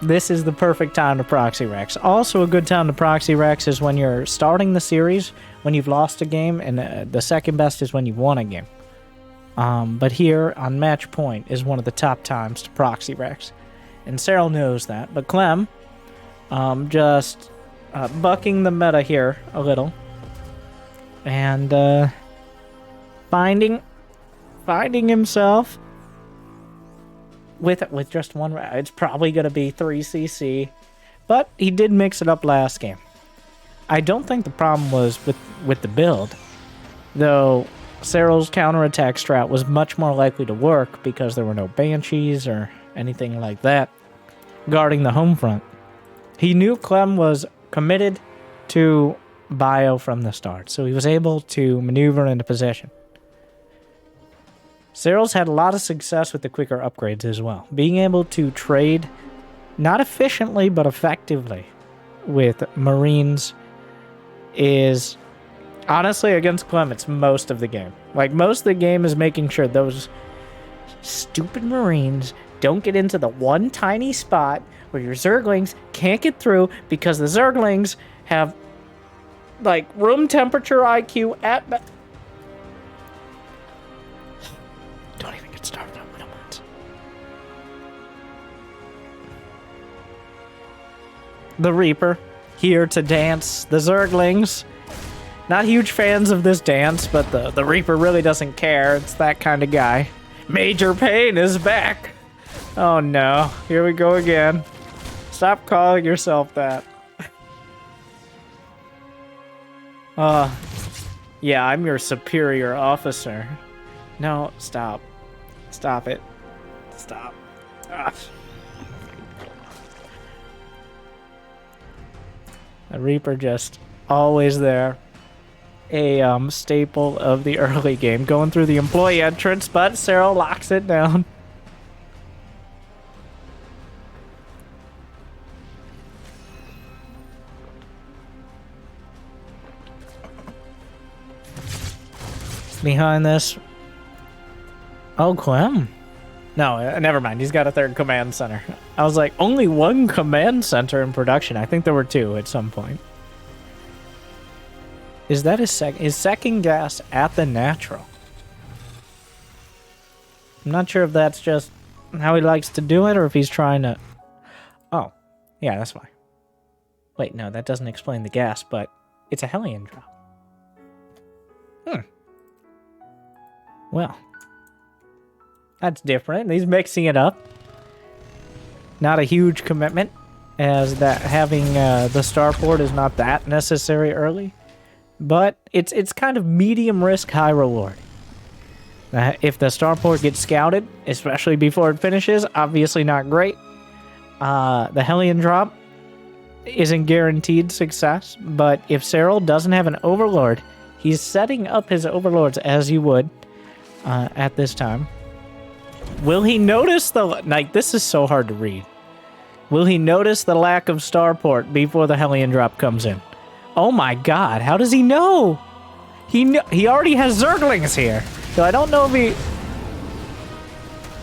this is the perfect time to proxy racks. Also a good time to proxy racks is when you're starting the series, when you've lost a game, and the second best is when you've won a game. But here on match point is one of the top times to proxy racks. And Serral knows that. But Clem, just bucking the meta here a little. And finding himself with just one rack. It's probably going to be 3cc. But he did mix it up last game. I don't think the problem was with the build. Though Serral's counterattack strat was much more likely to work because there were no banshees or anything like that guarding the home front. He knew Clem was committed to bio from the start, so he was able to maneuver into position. Serral's had a lot of success with the quicker upgrades as well, being able to trade not efficiently but effectively with Marines is honestly, against Clem, it's most of the game. Like, most of the game is making sure those stupid Marines don't get into the one tiny spot where your Zerglings can't get through because the Zerglings have, like, room temperature IQ at... Don't even get started on Middlemans. The Reaper, here to dance the Zerglings. Not huge fans of this dance, but the Reaper really doesn't care. It's that kind of guy. Major Pain is back. Oh no, here we go again. Stop calling yourself that. Yeah, I'm your superior officer. No, stop. Stop it. Stop. Ah. The Reaper just always there. A staple of the early game. Going through the employee entrance, but Serral locks it down. Behind this... Oh, Clem. No, never mind. He's got a third command center. I was like, only one command center in production. I think there were two at some point. Is that his second gas at the natural? I'm not sure if that's just how he likes to do it or if he's trying to... Oh, yeah, that's why. Wait, no, that doesn't explain the gas, but it's a Hellion drop. Well, that's different. He's mixing it up. Not a huge commitment, as that having the starport is not that necessary early. But it's kind of medium risk, high reward. If the starport gets scouted, especially before it finishes, obviously not great. The Hellion drop isn't guaranteed success, but if Serral doesn't have an overlord, he's setting up his overlords as you would at this time. Will he notice the... Like, this is so hard to read. Will he notice the lack of starport before the Hellion drop comes in? Oh my god, how does he know? He already has Zerglings here. So I don't know if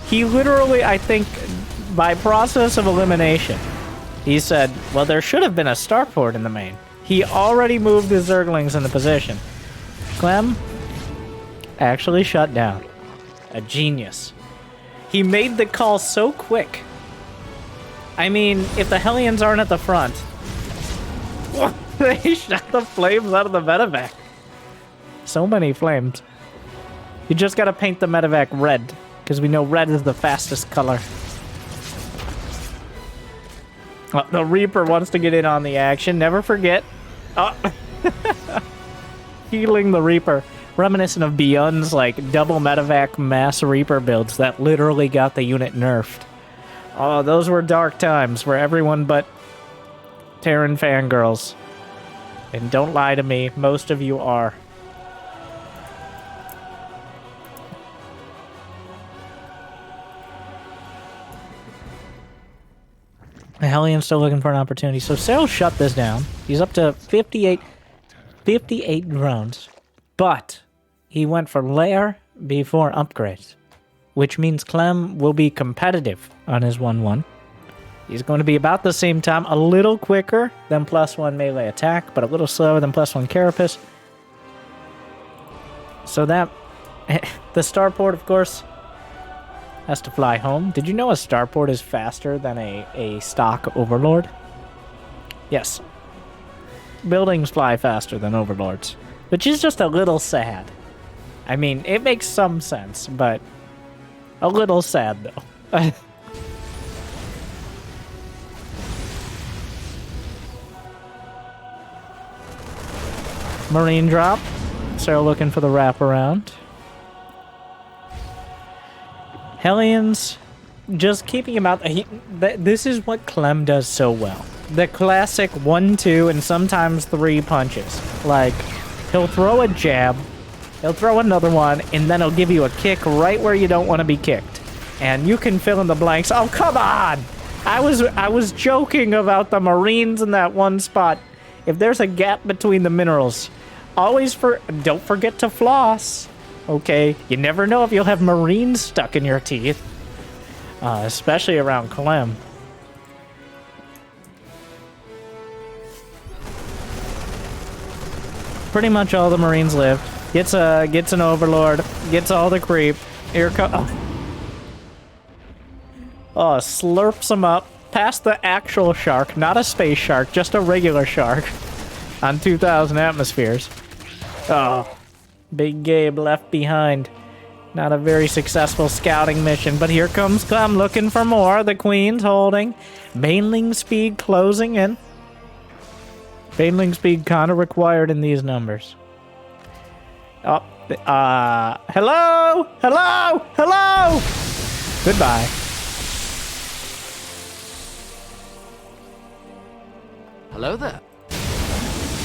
he literally, I think, by process of elimination, he said, well, there should have been a starport in the main. He already moved the Zerglings into position. Clem actually shut down. A genius. He made the call so quick. I mean, if the Hellions aren't at the front... They shot the flames out of the medevac. So many flames. You just gotta paint the medevac red, because we know red is the fastest color. Oh, the Reaper wants to get in on the action. Never forget. Oh. Healing the Reaper. Reminiscent of Beyond's like double medevac mass Reaper builds that literally got the unit nerfed. Oh, those were dark times for everyone but Terran fangirls. And don't lie to me, most of you are. The Hellion's still looking for an opportunity. So Serral shut this down. He's up to 58 drones. But he went for lair before upgrades, which means Clem will be competitive on his 1-1. He's going to be about the same time, a little quicker than +1 melee attack, but a little slower than +1 carapace. So that... The starport, of course, has to fly home. Did you know a starport is faster than a stock overlord? Yes. Buildings fly faster than overlords, which is just a little sad. I mean, it makes some sense, but a little sad, though. Marine drop. Serral looking for the wraparound. Hellions, just keeping him out. This is what Clem does so well. The classic 1, 2, and sometimes 3 punches. Like, he'll throw a jab, he'll throw another one, and then he'll give you a kick right where you don't want to be kicked. And you can fill in the blanks. Oh, come on! I was joking about the Marines in that one spot. If there's a gap between the minerals, don't forget to floss. Okay, you never know if you'll have Marines stuck in your teeth. Especially around Clem. Pretty much all the Marines lived. Gets an Overlord. Gets all the creep. Here comes... Oh, slurps them up. Past the actual shark. Not a space shark, just a regular shark. On 2,000 atmospheres. Oh. Big Gabe left behind. Not a very successful scouting mission, but here comes Clem looking for more. The Queen's holding. Baneling speed closing in. Baneling speed kind of required in these numbers. Oh, hello? Hello? Hello? Goodbye. Hello there.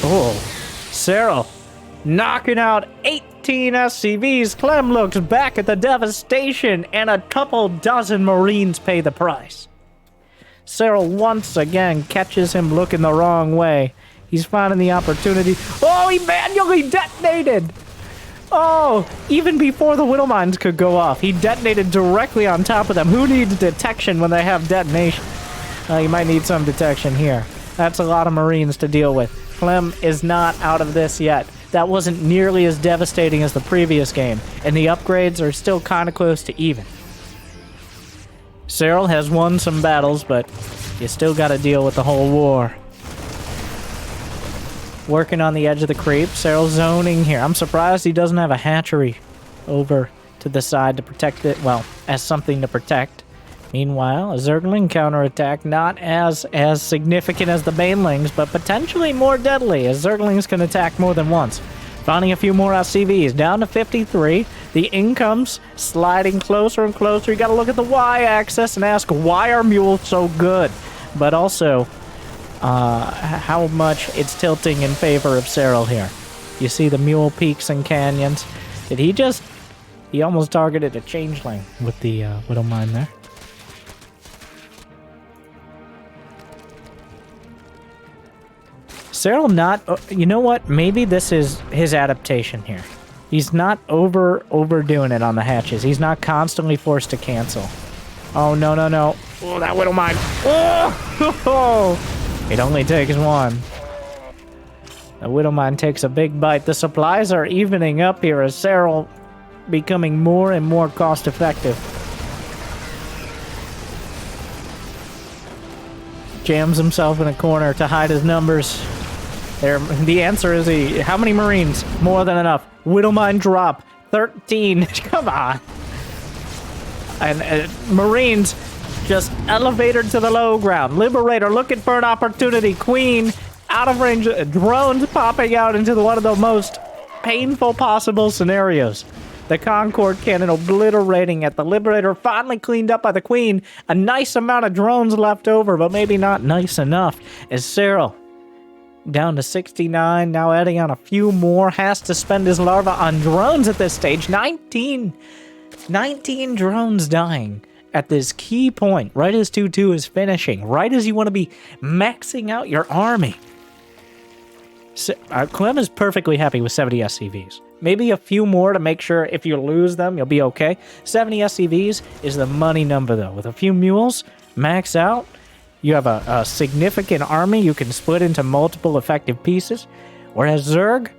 Oh, Serral knocking out 18 SCVs. Clem looks back at the devastation, and a couple dozen Marines pay the price. Serral once again catches him looking the wrong way. He's finding the opportunity. Oh, he manually detonated! Oh, even before the Widow Mines could go off, he detonated directly on top of them. Who needs detection when they have detonation? You might need some detection here. That's a lot of Marines to deal with. Clem is not out of this yet. That wasn't nearly as devastating as the previous game, and the upgrades are still kind of close to even. Serral has won some battles, but you still got to deal with the whole war. Working on the edge of the creep. Serral zoning here. I'm surprised he doesn't have a hatchery over to the side to protect it. Well, as something to protect. Meanwhile, a Zergling counterattack, not as significant as the Banelings, but potentially more deadly, as Zerglings can attack more than once. Finding a few more SCVs, down to 53. The income's sliding closer and closer. You gotta look at the Y-axis and ask, why are mules so good? But also, how much it's tilting in favor of Serral here. You see the mule peaks and canyons. Did he just... He almost targeted a changeling with the Widow Mine there. Serral not... you know what? Maybe this is his adaptation here. He's not overdoing it on the hatches. He's not constantly forced to cancel. Oh, no, no, no. Oh, that Widow Mine. Oh! It only takes one. The Widow Mine takes a big bite. The supplies are evening up here as Serral becoming more and more cost-effective. Jams himself in a corner to hide his numbers. There, the answer is how many Marines? More than enough. Widow Mine drop. 13. Come on. And Marines just elevator to the low ground. Liberator looking for an opportunity. Queen out of range. Drones popping out into one of the most painful possible scenarios. The Concord cannon obliterating at the Liberator, finally cleaned up by the Queen. A nice amount of drones left over, but maybe not nice enough. As Serral, down to 69, now adding on a few more, has to spend his larva on drones at this stage. 19 drones dying at this key point, right as 2-2 is finishing, right as you want to be maxing out your army. Clem is perfectly happy with 70 SCVs. Maybe a few more to make sure if you lose them, you'll be okay. 70 SCVs is the money number, though. With a few mules, max out. You have a significant army you can split into multiple effective pieces. Whereas Zerg,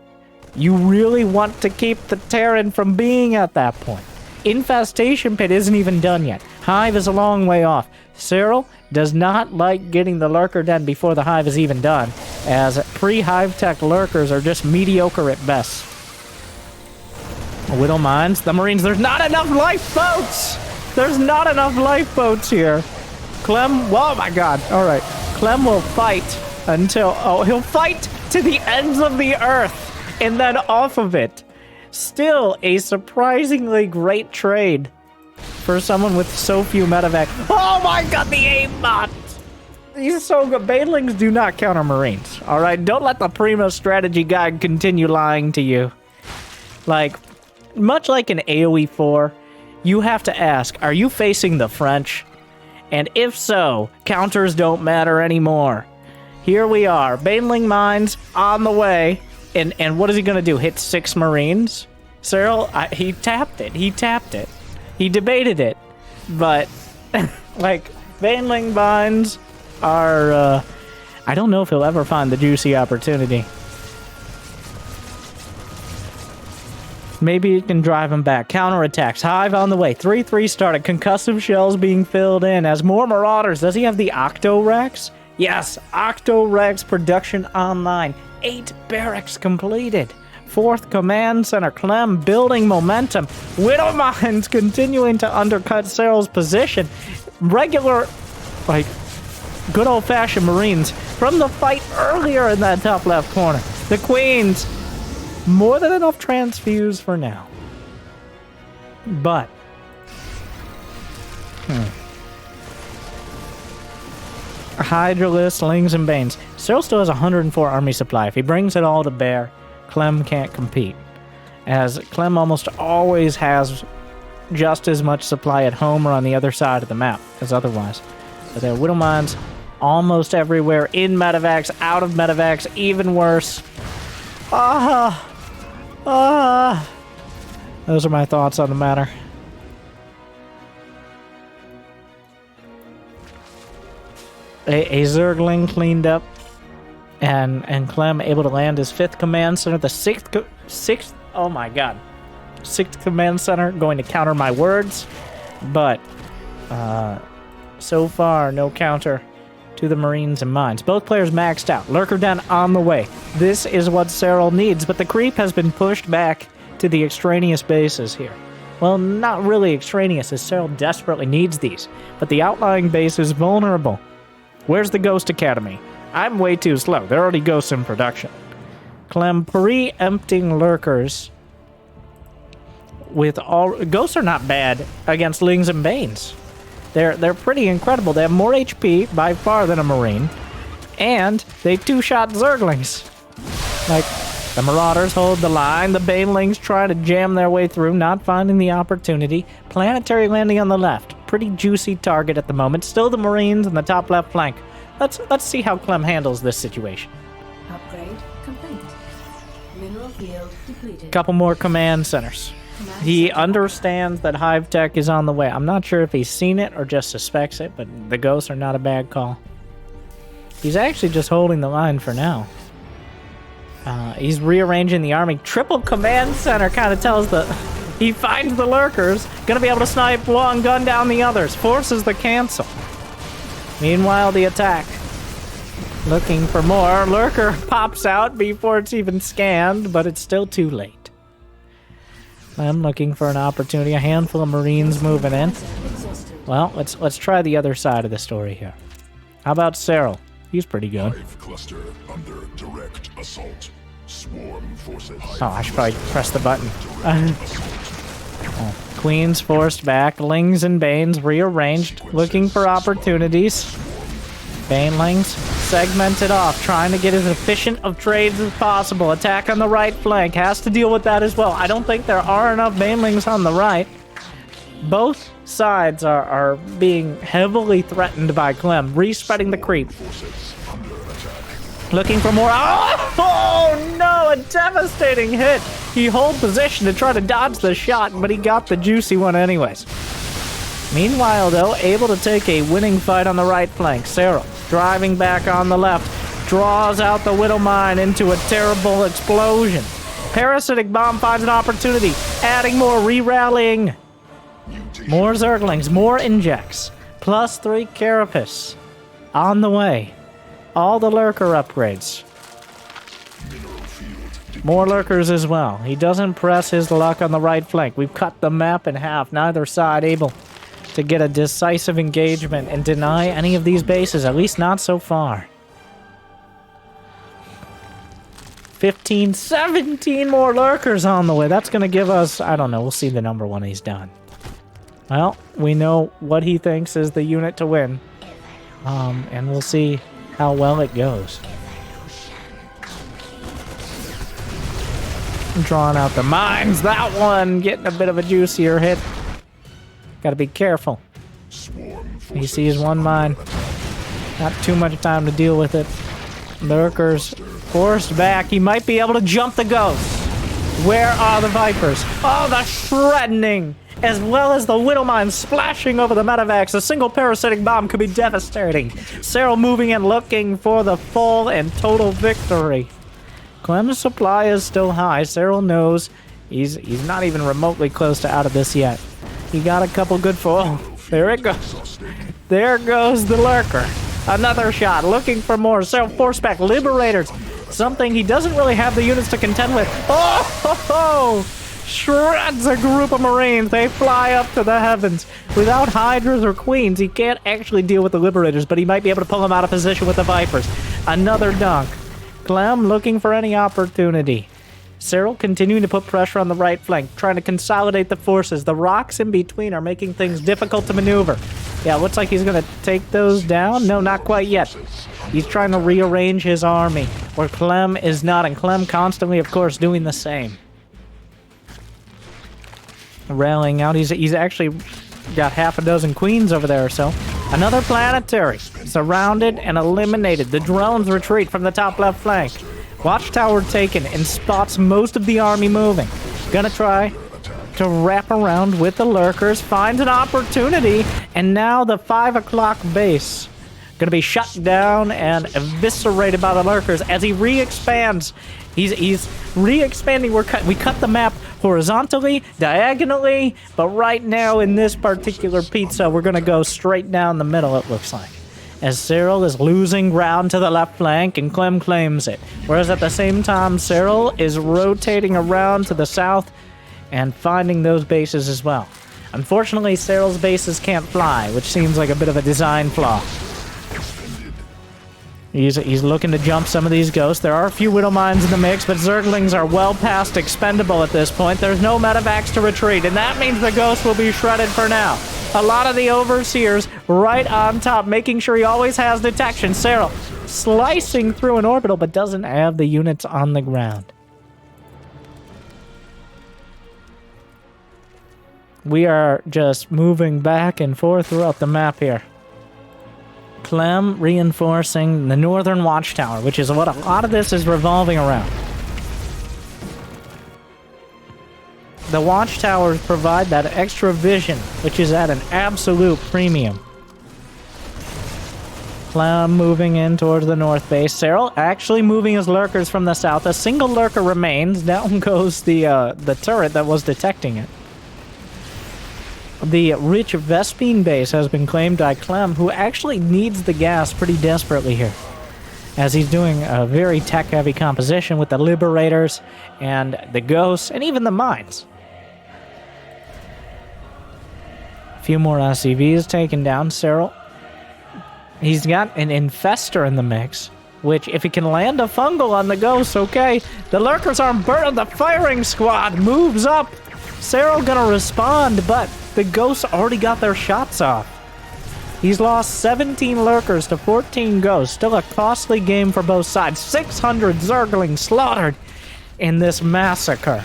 you really want to keep the Terran from being at that point. Infestation Pit isn't even done yet. Hive is a long way off. Serral does not like getting the Lurker Den before the Hive is even done, as pre-Hive Tech Lurkers are just mediocre at best. Widow Mines, the Marines, there's not enough lifeboats! There's not enough lifeboats here. Clem, oh my god, alright. Clem will fight until, he'll fight to the ends of the earth, and then off of it. Still a surprisingly great trade for someone with so few medevac. Oh my god, the aimbot! He's so good. Banelings do not counter Marines, alright? Don't let the Primo strategy guide continue lying to you. Like, much like in AoE 4, you have to ask, are you facing the French? And if so, counters don't matter anymore. Here we are, Baneling Mines on the way. And what is he going to do? Hit 6 Marines? Serral, he tapped it. He tapped it. He debated it. But, like, Baneling Mines are, I don't know if he'll ever find the juicy opportunity. Maybe it can drive him back. Counterattacks. Hive on the way. 3-3 started. Concussive shells being filled in as more Marauders. Does he have the Octo-Rex? Yes, Octo-Rex production online. 8 barracks completed. 4th Command Center. Clem building momentum. Widowmines continuing to undercut Serral's position. Regular, like, good old-fashioned Marines from the fight earlier in that top left corner. The Queens, more than enough transfuse for now. But, Hydralisk, Slings, and Banes. Serral still has 104 army supply. If he brings it all to bear, Clem can't compete, as Clem almost always has just as much supply at home or on the other side of the map as otherwise. But there are Widowmines almost everywhere, in medevacs, out of medevacs, even worse. Those are my thoughts on the matter. A Zergling cleaned up, and Clem able to land his 5th Command Center. The 6th, oh my god. 6th Command Center going to counter my words, but so far, no counter to the Marines and Mines. Both players maxed out. Lurker Den on the way. This is what Serral needs, but the creep has been pushed back to the extraneous bases here. Well, not really extraneous, as Serral desperately needs these, but the outlying base is vulnerable. Where's the Ghost Academy? I'm way too slow. There are already ghosts in production. Clem pre-empting Lurkers with all... Ghosts are not bad against Lings and Banes. They're pretty incredible. They have more HP by far than a Marine, and they 2-shot Zerglings. Like, the Marauders hold the line. The Banelings try to jam their way through, not finding the opportunity. Planetary landing on the left. Pretty juicy target at the moment. Still the Marines in the top left flank. Let's see how Clem handles this situation. Upgrade complete. Mineral field depleted. Couple more command centers. He understands that Hive Tech is on the way. I'm not sure if he's seen it or just suspects it, but the ghosts are not a bad call. He's actually just holding the line for now. He's rearranging the army. Triple command center kind of tells the... He finds the Lurkers. Gonna be able to snipe one, gun down the others. Forces the cancel. Meanwhile, the attack. Looking for more. Lurker pops out before it's even scanned, but it's still too late. I'm looking for an opportunity. A handful of Marines moving in. Well, let's try the other side of the story here. How about Serral? He's pretty good. Hive cluster under direct assault. Swarm forces. Oh, I should probably press the button. Queens forced back. Lings and Banes rearranged, looking for opportunities. Banelings segmented off, trying to get as efficient of trades as possible. Attack on the right flank. Has to deal with that as well. I don't think there are enough Banelings on the right. Both sides are being heavily threatened by Clem. Respreading the creep. Looking for more. Oh no! A devastating hit. He holds position to try to dodge the shot, but he got the juicy one anyways. Meanwhile, though, able to take a winning fight on the right flank. Serral driving back on the left, draws out the Widow Mine into a terrible explosion. Parasitic Bomb finds an opportunity, adding more, re-rallying. More Zerglings, more injects, +3 Carapace on the way. All the Lurker upgrades. More Lurkers as well. He doesn't press his luck on the right flank. We've cut the map in half, neither side able to get a decisive engagement and deny any of these bases, at least not so far. 15, 17 more Lurkers on the way. That's going to give us, I don't know, we'll see the number when he's done. Well, we know what he thinks is the unit to win. And we'll see how well it goes. Drawing out the mines. That one getting a bit of a juicier hit. Gotta be careful. He sees one mine. Not too much time to deal with it. Lurkers forced back. He might be able to jump the ghosts. Where are the Vipers? Oh, the shredding! As well as the Widow Mine splashing over the medevacs. A single parasitic bomb could be devastating. Serral moving in, looking for the full and total victory. Clem's supply is still high. Serral knows he's not even remotely close to out of this yet. He got a couple good full. There it goes. There goes the Lurker. Another shot, looking for more. Serral force back. Liberators something he doesn't really have the units to contend with. Oh, ho, ho! Shreds a group of Marines. They fly up to the heavens. Without Hydras or Queens, he can't actually deal with the Liberators, but he might be able to pull them out of position with the Vipers. Another dunk. Clem looking for any opportunity. Serral continuing to put pressure on the right flank, trying to consolidate the forces. The rocks in between are making things difficult to maneuver. Yeah, looks like he's going to take those down. No, not quite yet. He's trying to rearrange his army, where Clem is not, and Clem constantly, of course, doing the same. Rallying out. He's actually got half a dozen queens over there or so. Another planetary. Surrounded and eliminated. The drones retreat from the top left flank. Watchtower taken and spots most of the army moving. Gonna try to wrap around with the lurkers. Finds an opportunity. And now the 5 o'clock base gonna be shut down and eviscerated by the lurkers as he re-expands. He's re-expanding. We cut the map horizontally, diagonally, but right now in this particular pizza, we're gonna go straight down the middle, it looks like. As Serral is losing ground to the left flank and Clem claims it. Whereas at the same time, Serral is rotating around to the south and finding those bases as well. Unfortunately, Serral's bases can't fly, which seems like a bit of a design flaw. He's looking to jump some of these ghosts. There are a few Widow Mines in the mix, but Zerglings are well past expendable at this point. There's no medevacs to retreat, and that means the ghosts will be shredded for now. A lot of the Overseers right on top, making sure he always has detection. Serral slicing through an orbital, but doesn't have the units on the ground. We are just moving back and forth throughout the map here. Clem reinforcing the northern watchtower, which is what a lot of this is revolving around. The watchtowers provide that extra vision, which is at an absolute premium. Clem moving in towards the north base. Serral actually moving his lurkers from the south. A single lurker remains. Down goes the turret that was detecting it. The rich Vespine base has been claimed by Clem, who actually needs the gas pretty desperately here, as he's doing a very tech-heavy composition with the Liberators and the Ghosts and even the Mines. A few more SCVs taken down. Serral, he's got an Infestor in the mix, which if he can land a fungal on the Ghosts, okay. The Lurkers aren't burned. The firing squad moves up. Serral gonna respond, but the Ghosts already got their shots off. He's lost 17 Lurkers to 14 Ghosts. Still a costly game for both sides. 600 Zerglings slaughtered in this massacre.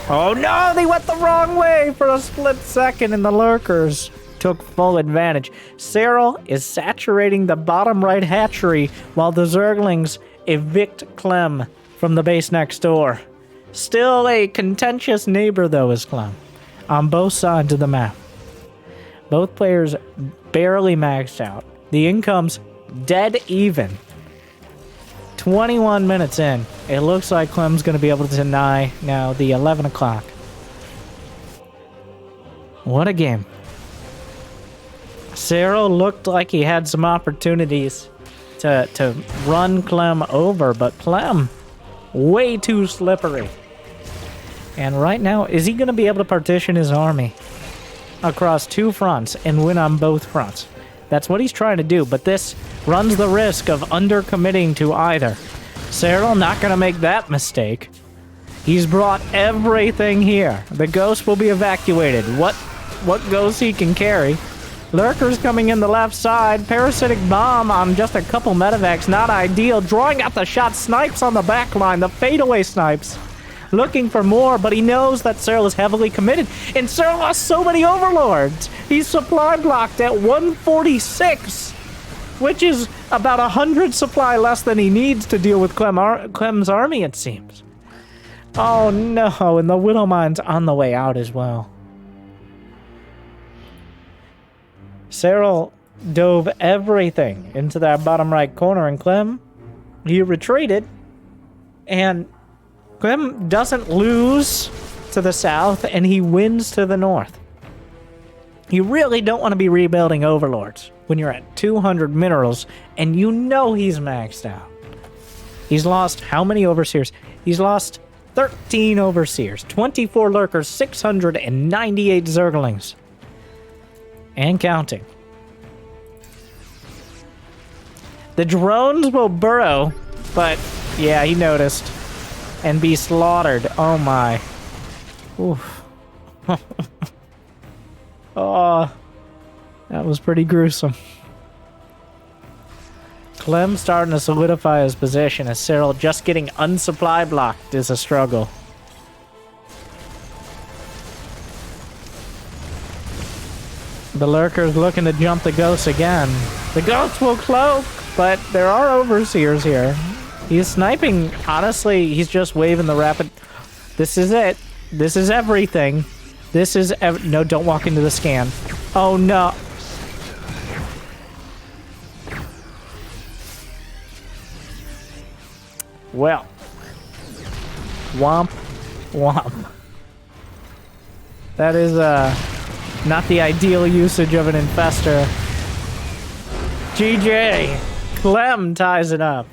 Oh no, they went the wrong way for a split second and the Lurkers took full advantage. Serral is saturating the bottom right hatchery while the Zerglings evict Clem from the base next door. Still a contentious neighbor though is Clem on both sides of the map. Both players barely maxed out. The income's dead even. 21 minutes in. It looks like Clem's going to be able to deny now the 11 o'clock. What a game. Serral looked like he had some opportunities to run Clem over, but Clem, way too slippery. And right now, is he going to be able to partition his army across two fronts and win on both fronts? That's what he's trying to do, but this runs the risk of undercommitting to either. Serral not going to make that mistake. He's brought everything here. The Ghost will be evacuated. What Ghost he can carry. Lurkers coming in the left side. Parasitic Bomb on just a couple medevacs. Not ideal. Drawing out the shot. Snipes on the back line. The fadeaway snipes. Looking for more, but he knows that Serral is heavily committed. And Serral has so many overlords. He's supply blocked at 146, which is about 100 supply less than he needs to deal with Clem's army, it seems. Oh no, and the Widow Mine's on the way out as well. Serral dove everything into that bottom right corner, and Clem, he retreated, and Clem doesn't lose to the south, and he wins to the north. You really don't want to be rebuilding Overlords when you're at 200 minerals, and you know he's maxed out. He's lost how many overseers? He's lost 13 overseers, 24 lurkers, 698 zerglings. And counting. The drones will burrow, but yeah, he noticed. And be slaughtered. Oh my. Oof. Oh, that was pretty gruesome. Clem starting to solidify his position as Serral just getting unsupply blocked is a struggle. The lurker's looking to jump the ghosts again. The ghosts will cloak, but there are overseers here. He's sniping. Honestly, he's just waving the rapid. This is it. This is everything. This is no, don't walk into the scan. Oh no. Well. Womp. Womp. That is, not the ideal usage of an infester. GJ! Clem ties it up.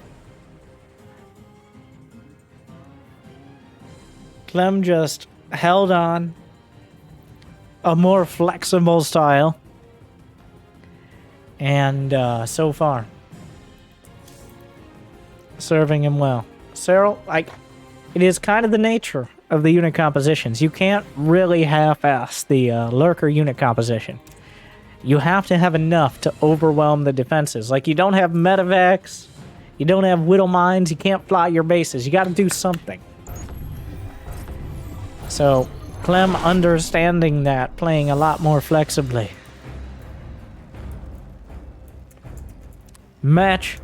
Clem just held on. A more flexible style. And, so far. Serving him well. Serral, it is kind of the nature of the unit compositions. You can't really half-ass the lurker unit composition. You have to have enough to overwhelm the defenses. Like, you don't have medevacs, you don't have whittle mines, you can't fly your bases. You gotta do something. So, Clem understanding that, playing a lot more flexibly. Match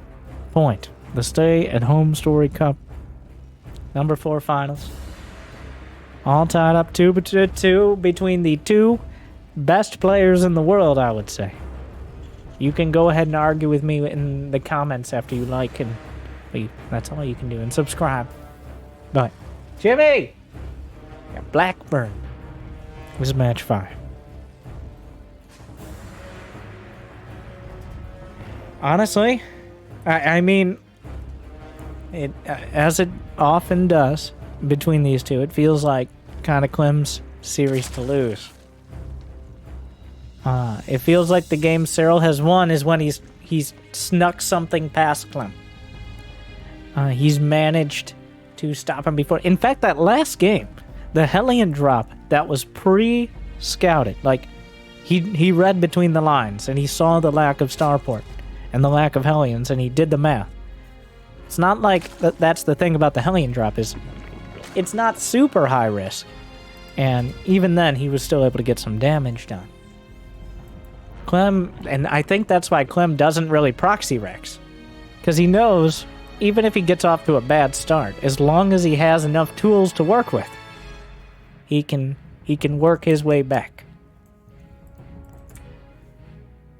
point. The Stay at Homestory Cup. Number 4 finals. All tied up 2-2 between the two best players in the world, I would say. You can go ahead and argue with me in the comments after you like and leave. That's all you can do. And subscribe. But, Jimmy! Yeah, Blackburn. This is match 5. Honestly, I mean, it as it often does between these two, it feels like kind of Clem's series to lose. It feels like the game Serral has won is when he's snuck something past Clem. He's managed to stop him before. In fact, that last game, the Hellion drop that was pre-scouted, like he read between the lines and he saw the lack of starport and the lack of Hellions and he did the math. It's not like that's the thing about the Hellion drop is it's not super high risk. And even then, he was still able to get some damage done. Clem, and I think that's why Clem doesn't really proxy Rex. Because he knows, even if he gets off to a bad start, as long as he has enough tools to work with, he can work his way back.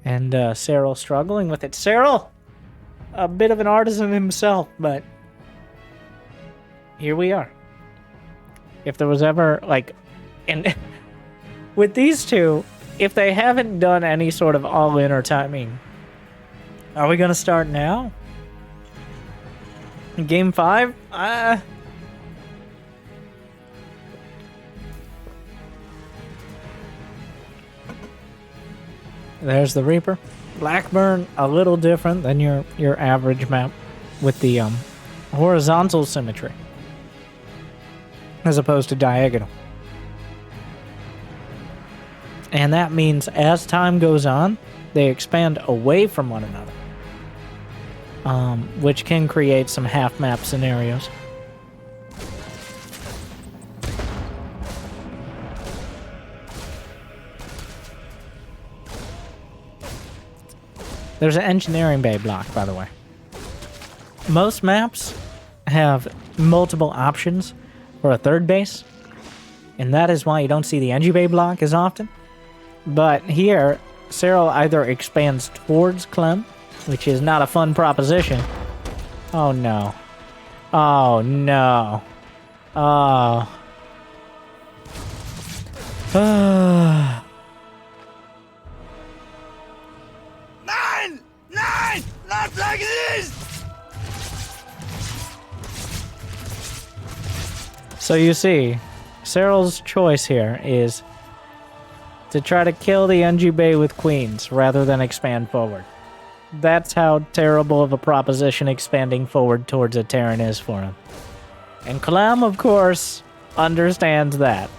And Serral struggling with it. Serral, a bit of an artisan himself, but here we are. If there was ever, like, and with these two, if they haven't done any sort of all-in or timing, are we going to start now? Game 5? There's the Reaper. Blackburn, a little different than your average map with the horizontal symmetry as opposed to diagonal. And that means as time goes on, they expand away from one another, which can create some half-map scenarios. There's an engineering bay block, by the way. Most maps have multiple options for a third base, and that is why you don't see the engi bay block as often. But here, Serral either expands towards Clem, which is not a fun proposition. Oh no. Oh no. Oh. Nine! Not like this! So you see, Serral's choice here is to try to kill the NG Bay with queens rather than expand forward. That's how terrible of a proposition expanding forward towards a Terran is for him. And Clem, of course, understands that.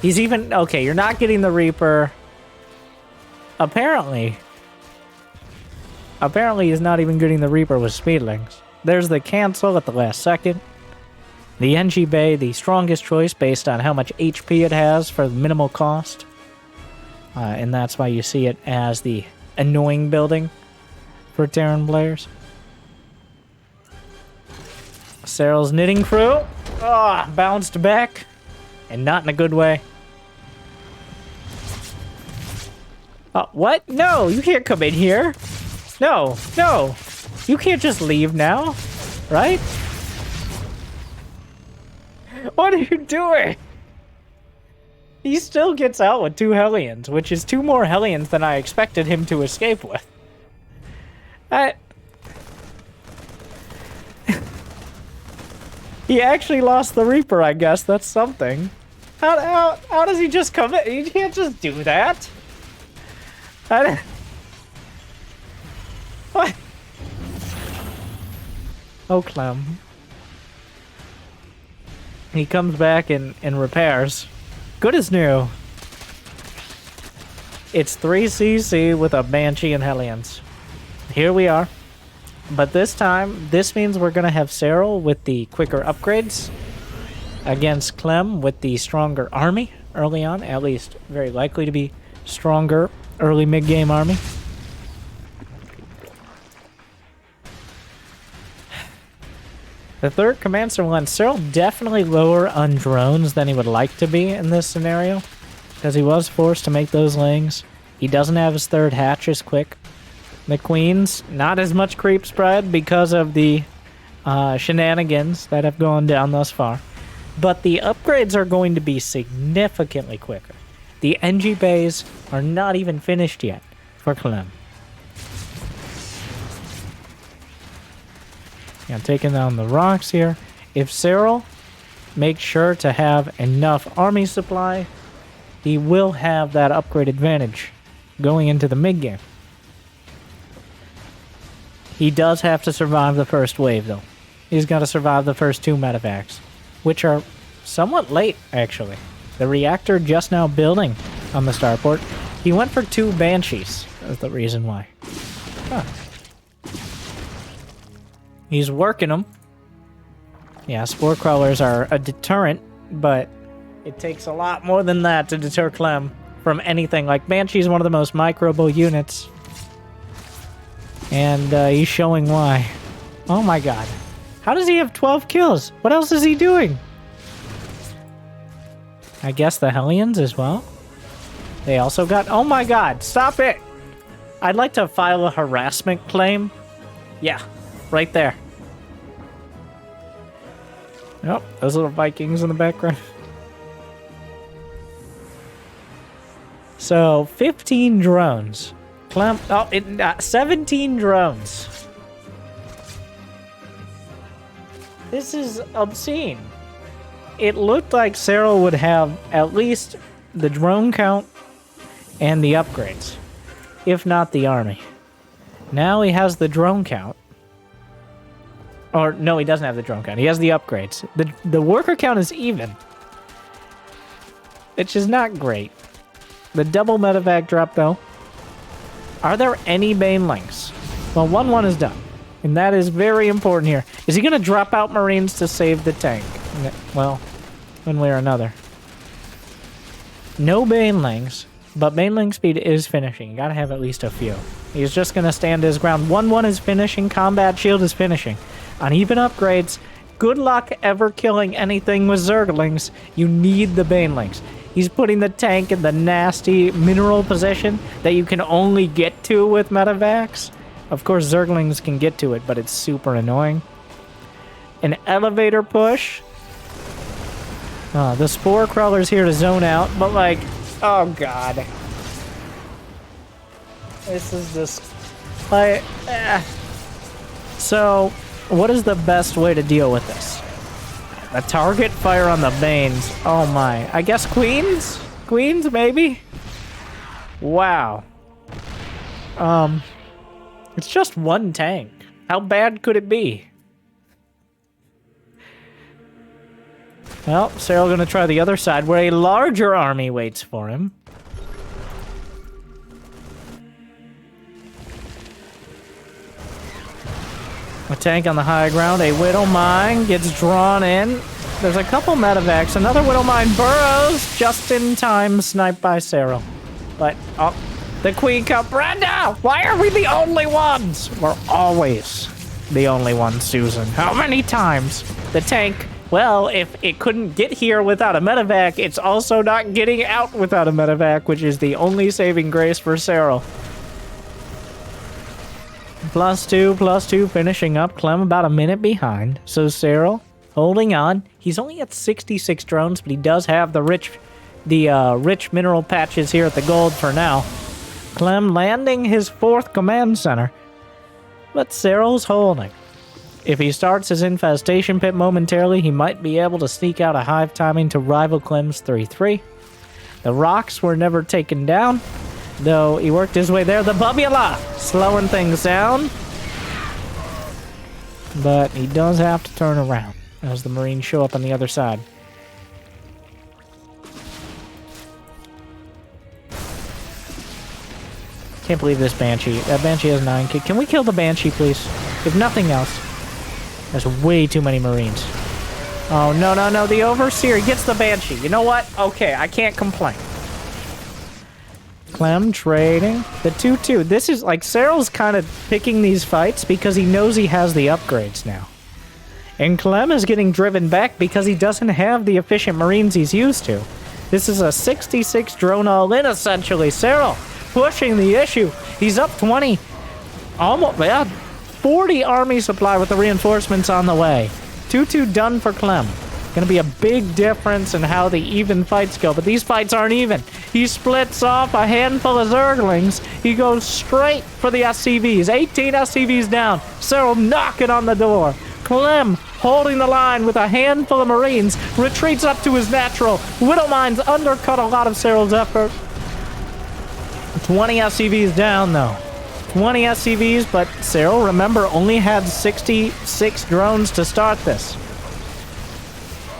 He's even... Okay, you're not getting the Reaper. Apparently he's not even getting the Reaper with Speedlings. There's the cancel at the last second. The NG Bay, the strongest choice based on how much HP it has for minimal cost. And that's why you see it as the annoying building for Terran players. Serral's knitting crew. Bounced back. And not in a good way. What? No, you can't come in here. No. You can't just leave now. Right? What are you doing? He still gets out with 2 Hellions, which is 2 more Hellions than I expected him to escape with. He actually lost the Reaper, I guess. That's something. How does he just come in? You can't just do that. What? Oh, Clem. He comes back and repairs. Good as new. It's 3 CC with a Banshee and Hellions. Here we are. But this time, this means we're going to have Serral with the quicker upgrades against Clem with the stronger army early on. At least very likely to be stronger early mid-game army. The third command center one, Serral definitely lower on drones than he would like to be in this scenario, because he was forced to make those lanes. He doesn't have his third hatch as quick. The queens, not as much creep spread because of the shenanigans that have gone down thus far. But the upgrades are going to be significantly quicker. The NG bays are not even finished yet for Clem. Yeah, taking down the rocks here. If Serral makes sure to have enough army supply, he will have that upgrade advantage going into the mid-game. He does have to survive the first wave, though. He's got to survive the first 2 medevacs, which are somewhat late, actually. The reactor just now building on the starport. He went for 2 Banshees. That's the reason why. Huh. He's working them. Yeah, Spore Crawlers are a deterrent, but it takes a lot more than that to deter Clem from anything. Like, Banshee's one of the most microable units. And he's showing why. Oh my god. How does he have 12 kills? What else is he doing? I guess the Hellions as well. They also got... Oh my god, stop it! I'd like to file a harassment claim. Yeah, right there. Nope, those little Vikings in the background. So, 15 drones. 17 drones. This is obscene. It looked like Serral would have at least the drone count and the upgrades, if not the army. Now he has the drone count. Or, no, he doesn't have the drone count. He has the upgrades. The worker count is even, which is not great. The double medevac drop, though. Are there any banelings? Well, 1-1 is done. And that is very important here. Is he going to drop out Marines to save the tank? Well, one way or another. No banelings, but baneling speed is finishing. You got to have at least a few. He's just going to stand his ground. 1-1 is finishing. Combat shield is finishing. On even upgrades, good luck ever killing anything with Zerglings. You need the banelings. He's putting the tank in the nasty mineral position that you can only get to with medevacs. Of course, Zerglings can get to it, but it's super annoying. An elevator push. The Spore Crawler's here to zone out, but like, oh god. This is just, like, So, what is the best way to deal with this? A target fire on the Banes. Oh my. I guess Queens? Queens, maybe? Wow. It's just one tank. How bad could it be? Well, Serral gonna try the other side, where a larger army waits for him. A tank on the high ground, a Widow Mine gets drawn in. There's a couple medevacs, another Widow Mine burrows, just in time, sniped by Serral. But, oh, the Queen Cup, Brenda! Why are we the only ones? We're always the only ones, Susan. How many times? The tank, well, if it couldn't get here without a medevac, it's also not getting out without a medevac, which is the only saving grace for Serral. +2, finishing up. Clem about a minute behind. So Serral holding on. He's only at 66 drones, but he does have the rich mineral patches here at the gold for now. Clem landing his 4th command center. But Serral's holding. If he starts his infestation pit momentarily, he might be able to sneak out a hive timing to rival Clem's 3-3. The rocks were never taken down, though he worked his way there. The Bubula slowing things down. But he does have to turn around as the Marines show up on the other side. Can't believe this Banshee. That Banshee has 9 kick. Can we kill the Banshee, please? If nothing else. There's way too many Marines. Oh, no, no, no. The Overseer gets the Banshee. You know what? Okay, I can't complain. Clem trading. The 2-2. This is like Serral's kind of picking these fights because he knows he has the upgrades now. And Clem is getting driven back because he doesn't have the efficient Marines he's used to. This is a 66 drone all-in, essentially. Serral pushing the issue. He's up 20. Almost, yeah, 40 army supply with the reinforcements on the way. 2-2 done for Clem. Gonna be a big difference in how the even fights go, but these fights aren't even. He splits off a handful of Zerglings. He goes straight for the SCVs. 18 SCVs down. Serral knocking on the door. Clem holding the line with a handful of Marines. Retreats up to his natural. Widow Mines undercut a lot of Serral's effort. 20 SCVs down, though. 20 SCVs, but Serral, remember, only had 66 drones to start this.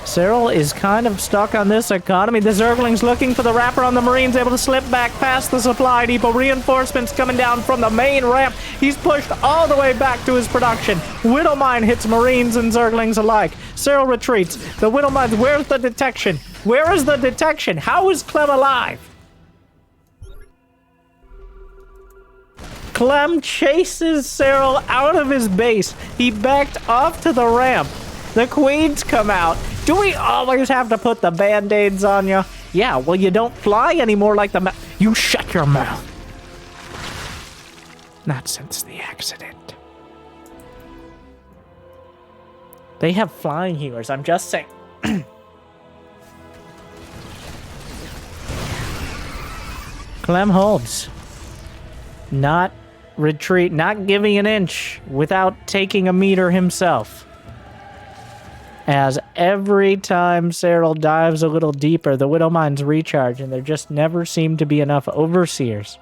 Serral is kind of stuck on this economy. The Zerglings looking for the wrapper on the Marines, able to slip back past the supply depot. Reinforcements coming down from the main ramp. He's pushed all the way back to his production. Widow Mine hits Marines and Zerglings alike. Serral retreats. The Widow Mines, where's the detection? Where is the detection? How is Clem alive? Clem chases Serral out of his base. He backed off to the ramp. The Queens come out. Do we always have to put the band-aids on you? Yeah, well, you don't fly anymore like the You shut your mouth. Not since the accident. They have flying healers, I'm just saying. Clem holds. Not retreat, not giving an inch without taking a meter himself. As every time Serral dives a little deeper, the Widow Mines recharge, and there just never seem to be enough Overseers.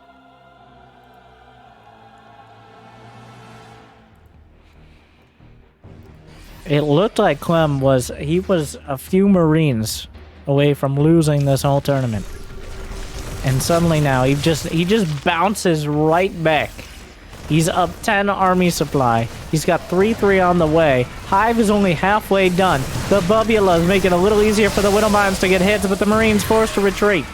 It looked like Clem was a few Marines away from losing this whole tournament. And suddenly now, he just bounces right back. He's up 10 army supply. He's got 3-3 on the way. Hive is only halfway done. The Bubula is making it a little easier for the Widow Mines to get hits, but the Marines forced to retreat.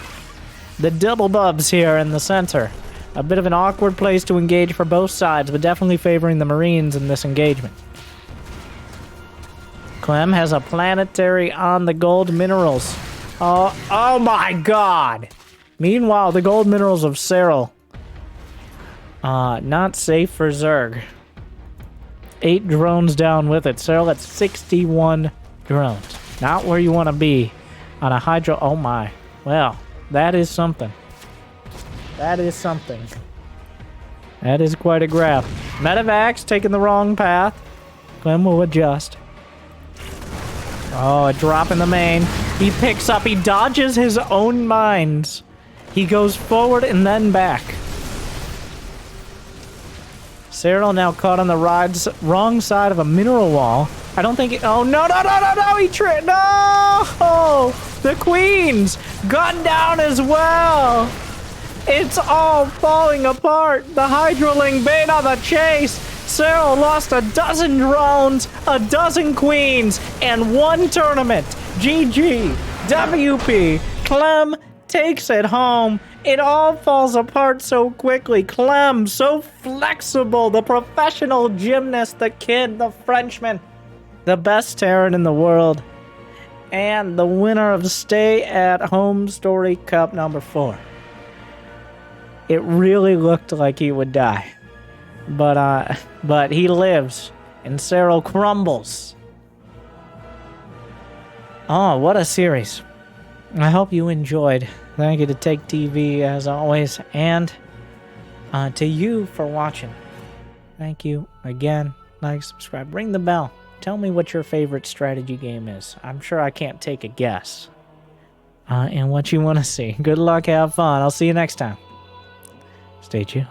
The double Bubs here in the center. A bit of an awkward place to engage for both sides, but definitely favoring the Marines in this engagement. Clem has a planetary on the gold minerals. Oh my god! Meanwhile, the gold minerals of Serral. Not safe for Zerg. 8 drones down with it. Serral at 61 drones. Not where you want to be on a hydro. Oh my. Well, that is something. That is something. That is quite a grab. Medevacs taking the wrong path. Clem will adjust. Oh, a drop in the main. He picks up. He dodges his own mines. He goes forward and then back. Serral now caught on the wrong side of a mineral wall. I don't think... Oh, no, no, no, no, no! He tripped! No! The queens! Gunned down as well! It's all falling apart! The Hydroling bait on the chase! Serral lost a dozen drones, a dozen queens, and one tournament! GG! WP! Clem takes it home. It all falls apart so quickly. Clem, so flexible. The professional gymnast, the kid, the Frenchman. The best Terran in the world. And the winner of Stay at Home Story Cup number 4. It really looked like he would die. But he lives. And Serral crumbles. Oh, what a series. I hope you enjoyed. Thank you to Take TV as always, and to you for watching. Thank you again. Like, subscribe, ring the bell. Tell me what your favorite strategy game is. I'm sure I can't take a guess. And what you want to see. Good luck, have fun. I'll see you next time. Stay tuned.